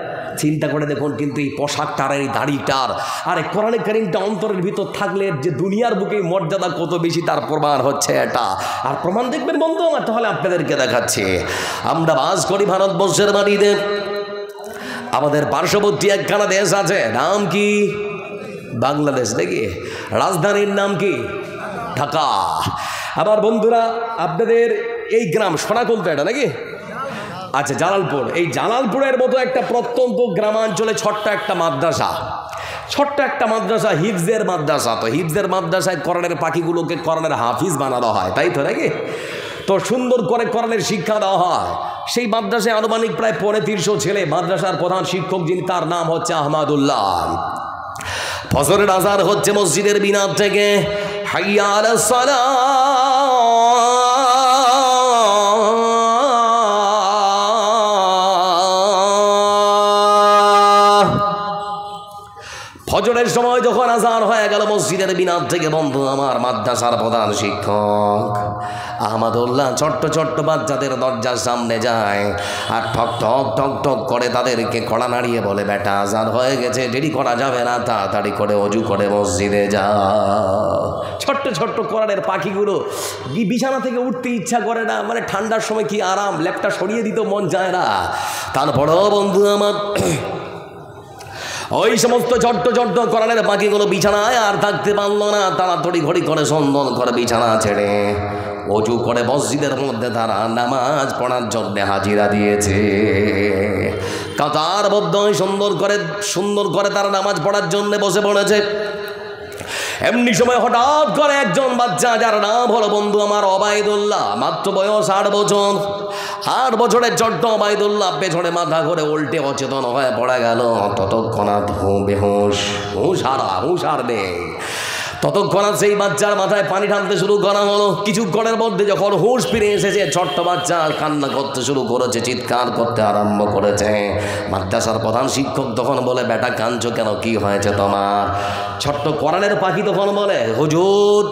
চিন্তা করে দেখুন, কিন্তু এই পোশাকটার, এই দাড়িটার আর এই কোরআনে কারিমটা অন্তরের ভিতর থাকলে যে দুনিয়ার বুকে মর্যাদা কত বেশি তার প্রমাণ হচ্ছে এটা। আর প্রমাণ দেখবেন বন্ধু আমার, তাহলে আপনাদেরকে দেখাচ্ছি। আমরা বাস করি ভারতবর্ষের মাটিতে, আমাদের পার্শ্ববর্তী একখানা দেশ আছে, নাম কি? বাংলাদেশ নাকি? রাজধানীর নাম কি? ঢাকা। আবার বন্ধুরা আপনাদের এই গ্রাম সোনাকুল তো এটা নাকি? আচ্ছা, জালালপুর। এই জালালপুরের মতো একটা প্রত্যন্ত গ্রামাঞ্চলে ছোট্ট একটা মাদ্রাসা, হিফজের মাদ্রাসা। তো হিফজের মাদ্রাসায় কোরআনের পাখিগুলোকে কোরআনের হাফিজ বানানো হয়, তাই তো নাকি? তো সুন্দর করে কোরআনের শিক্ষা দেওয়া হয়। সেই মাদ্রাসায় আনুমানিক প্রায় 350 ছেলে। মাদ্রাসার প্রধান শিক্ষক যিনি, তার নাম হচ্ছে আহমদুল্লাহ। ফজরের আযান হচ্ছে মসজিদের মিনার থেকে, হাইয়া আলাস সালাহ। ফজরের সময় যখন আযান হয়ে গেল মসজিদের মিনার থেকে, বন্ধু আমার, মাদ্রাসার প্রধান শিক্ষক আহমদুল্লাহ ছোট্ট বাচ্চাদের দরজার সামনে যায় আর ঠক ঠক করে তাদেরকে কড়া নাড়িয়ে বলে, বেটা আযান হয়ে গেছে, দেরি করা যাবে না, তাড়াতাড়ি করে ওযু করে মসজিদে যা। ছোট্ট কোরআনের পাখিগুলো বিছানা থেকে উঠতে ইচ্ছা করে না, মানে ঠান্ডার সময় কি আরাম, লেপটা সরিয়ে দিতে মন যায় না। তারপরেও বন্ধু আমার, ওই সমস্ত ছোট্ট কোরআনের পাখিগুলো বিছানায় আর থাকতে পারলো না, তাড়াতাড়ি ঘড়ি করে সুন্দর করে বিছানা ছেড়ে ওযু করে মসজিদের মধ্যে তারা নামাজ পড়ার জন্য হাজিরা দিয়েছে। কাতারবদ্ধ সুন্দর করে তারা নামাজ পড়ার জন্য বসে পড়েছে। এমনি সময় হঠাৎ করে একজন বাচ্চা, যার নাম হলো বন্ধু আমার ওবায়দুল্লাহ, মাত্র বয়স 8 বছর। 8 বছরের ছোট্ট ওবায়দুল্লাহ পেছনে মাথা করে উল্টে অচেতন হয়ে পড়ে গেল। ততক্ষণাৎ হুঁশ আর নেই। ততক্ষণাৎ সেই বাচ্চার মাথায় পানি ঢালতে শুরু করা হলো। কিছুক্ষণের মধ্যে যখন হুঁশ ফিরে এসেছে, ছোট্ট বাচ্চা কান্না করতে শুরু করেছে, চিৎকার করতে আরম্ভ করেছে। মাদ্রাসার প্রধান শিক্ষক তখন বলে, বেটা কাঁদছো কেন, কি হয়েছে তোমার? ছোট্ট কোরআনের পাখি তখন বলে, হুজুর,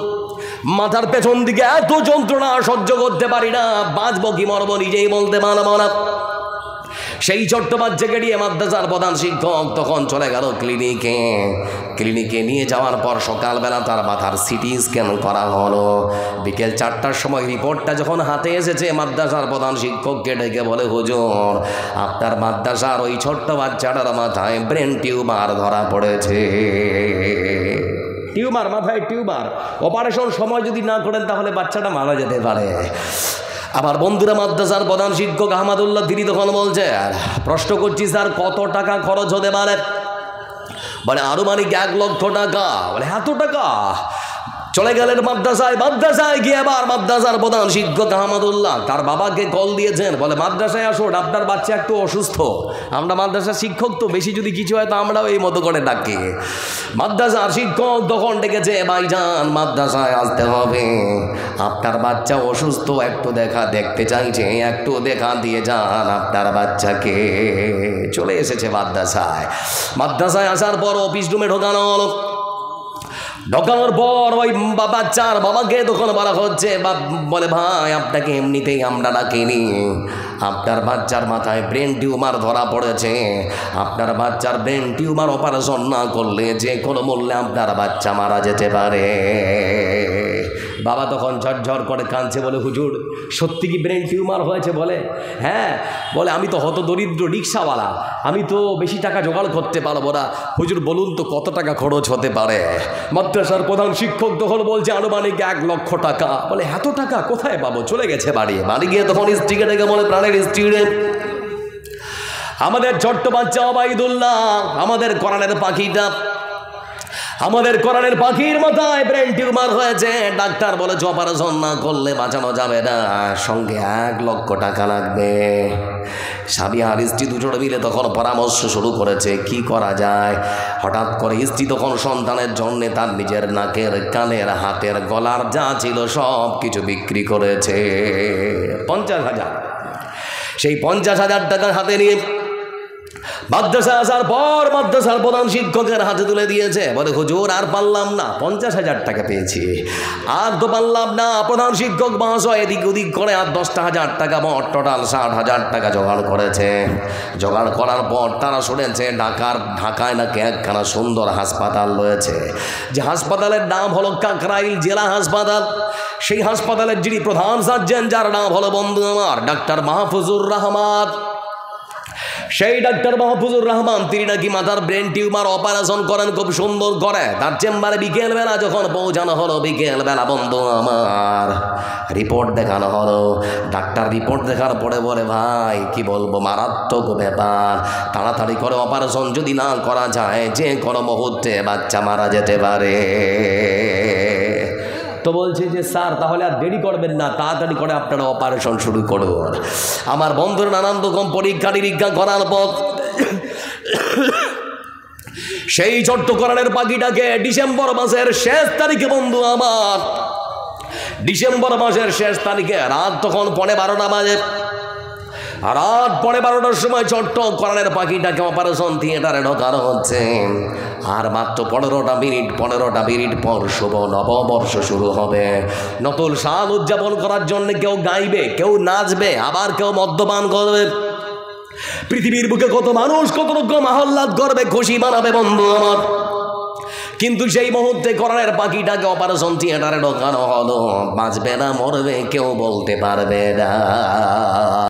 মাথার পেছন দিকে এত যন্ত্রণা সহ্য করতে পারি না, বাঁচবো কি মরবো নিজেই বলতে পারবো না। সেই ছোট্ট বাচ্চাকে নিয়ে মাদ্রাসার প্রধান শিক্ষক তখন চলে গেল ক্লিনিকে নিয়ে যাওয়ার পর সকালবেলা তার মাথার সিটি স্ক্যান করা হলো। বিকেল 4টার সময় রিপোর্টটা যখন হাতে এসেছে, মাদ্রাসার প্রধান শিক্ষককে ডেকে বলে, হুজুর, আপনার মাদ্রাসার ওই ছোট্ট বাচ্চাটার মাথায় ব্রেন টিউমার ধরা পড়েছে। মাথায় টিউমার, অপারেশন সময় যদি না করেন তাহলে বাচ্চাটা মারা যেতে পারে। আবার বন্ধুরা, মাদ্রাসার প্রধান শিক্ষক আহমদুল্লাহ তিনি তখন বলছে, প্রশ্ন করছি স্যার, কত টাকা খরচ হতে পারে? বলে, আনুমানিক 1 লক্ষ টাকা। বলে, এত টাকা? চলে গেলেন মাদ্রাসায় গিয়ে আবার মাদ্রাসার প্রধান শিক্ষক আহমদুল্লাহ তার বাবাকে কল দিয়েছেন। বলে, মাদ্রাসায় আসুন, আপনার বাচ্চা একটু অসুস্থ। আমরা মাদ্রাসার শিক্ষক তো, বেশি যদি কিছু হয় তো আমরাও এই মতো করে ডাকি। মাদ্রাসার শিক্ষক তখন ডেকেছে, ভাইজান মাদ্রাসায় আসতে হবে, আপনার বাচ্চা অসুস্থ, একটু দেখতে চাইছে, একটু দেখা দিয়ে যান আপনার বাচ্চাকে। চলে এসেছে মাদ্রাসায় আসার পর অফিস রুমে ঢোকানো হলো। ঢোকানোর পর ওই বাচ্চার বাবাকে তখন বলা হচ্ছে, বলে ভাই আপনাকে এমনিতেই আমরা ডাকিনি, আপনার বাচ্চার মাথায় ব্রেন টিউমার ধরা পড়েছে, আপনার বাচ্চার ব্রেন টিউমার অপারেশন না করলে যে কোনো মূল্যে আপনার বাচ্চা মারা যেতে পারে। বাবা তখন ঝরঝর করে কাঁদছে, বলে হুজুর সত্যি কি ব্রেন টিউমার হয়েছে? বলে হ্যাঁ। বলে আমি তো হত দরিদ্র রিক্সাওয়ালা, আমি তো বেশি টাকা জোগাড় করতে পারবো না, হুজুর বলুন তো কত টাকা খরচ হতে পারে? মাদ্রাসার প্রধান শিক্ষক তখন বলছে আনুমানিক 1 লক্ষ টাকা। বলে এত টাকা কোথায় পাবো? চলে গেছে বাড়ি গিয়ে তখন স্ত্রীকে ডেকে বলে, প্রাণের স্ত্রী রে, আমাদের ছোট্ট বাচ্চা ওবাইদুল্লাহ, আমাদের কোরআনের পাখিটা, আমাদের কোরআনের পাখির মাথায় ব্রেন টিউমার হয়েছে, ডাক্তার বলেছে অপারেশন না করলে বাঁচানো যাবে না, সঙ্গে 1 লক্ষ টাকা লাগবে। স্বামী আর স্ত্রী দুজনে মিলে তখন পরামর্শ শুরু করেছে কি করা যায়। হঠাৎ করে স্ত্রী তখন সন্তানের জন্য তার নিজের নাকের, কানের, হাতের, গলার যা ছিল সব কিছু বিক্রি করেছে 50,000। সেই 50,000 টাকা হাতে নিয়ে মাদ্রাসা আসার পর মাদ্রাসার প্রধান শিক্ষকের হাতে তুলে দিয়েছে। বলে হুজুর আর পারলাম না, 50,000 টাকা পেয়েছি, আর তো পারলাম না। প্রধান শিক্ষক মহাশয় এদিক ওদিক করে আর 10,000 টাকা, মোট টোটাল 60,000 টাকা জোগাড় করেছে। জোগাড় করার পর তারা শুনেছে ঢাকায় নাকি একখানা সুন্দর হাসপাতাল রয়েছে, যে হাসপাতালের নাম হলো কাকরাইল জেলা হাসপাতাল। সেই হাসপাতালের যিনি প্রধান সার্জন, যার নাম হলো বন্ধু আমার ডাক্তার মাহফুজুর রহমান। সেই ডাক্তার মাহফুজুর রহমান তিনি নাকি মাথার ব্রেন টিউমার অপারেশন করেন খুব সুন্দর করে। তার চেম্বারে বিকেলবেলা যখন পৌঁছানো হলো, বিকেলবেলা বন্ধু আমার রিপোর্ট দেখানো হলো। ডাক্তার রিপোর্ট দেখার পরে বলে ভাই কি বলবো, মারাত্মক ব্যাপার, তাড়াতাড়ি করে অপারেশন যদি না করা যায় যে কোনো মুহূর্তে বাচ্চা মারা যেতে পারে। তো বলছে যে স্যার তাহলে আর দেরি করবেন না, তাড়াতাড়ি করে আপনারা অপারেশন শুরু করুন। আমার বন্ধুর নানান রকম পরীক্ষা নিরীক্ষা করার পর সেই ছোট্ট কোরআনের পাখিটাকে ডিসেম্বর মাসের শেষ তারিখে, বন্ধু আমার ডিসেম্বর মাসের শেষ তারিখে রাত তখন 12:15 বাজে, রাত 12:15টার সময় ছোট্ট কোরআনের পাখিটাকে অপারেশন থিয়েটারে ঢোকানো হচ্ছে। আর মাত্র 15টা মিনিট পর শুভ নববর্ষ শুরু হবে। নতুন সাল উদযাপন করার জন্য কেউ গাইবে, কেউ নাচবে, আবার কেউ মদ্যপান করবে। পৃথিবীর বুকে কত মানুষ কত রকম আহ্লাদ করবে, খুশি মানাবে বন্ধু আমার। কিন্তু সেই মুহূর্তে কোরআনের পাখিটাকে অপারেশন থিয়েটারে ঢোকানো হলো, বাঁচবে না মরবে কেউ বলতে পারবে না।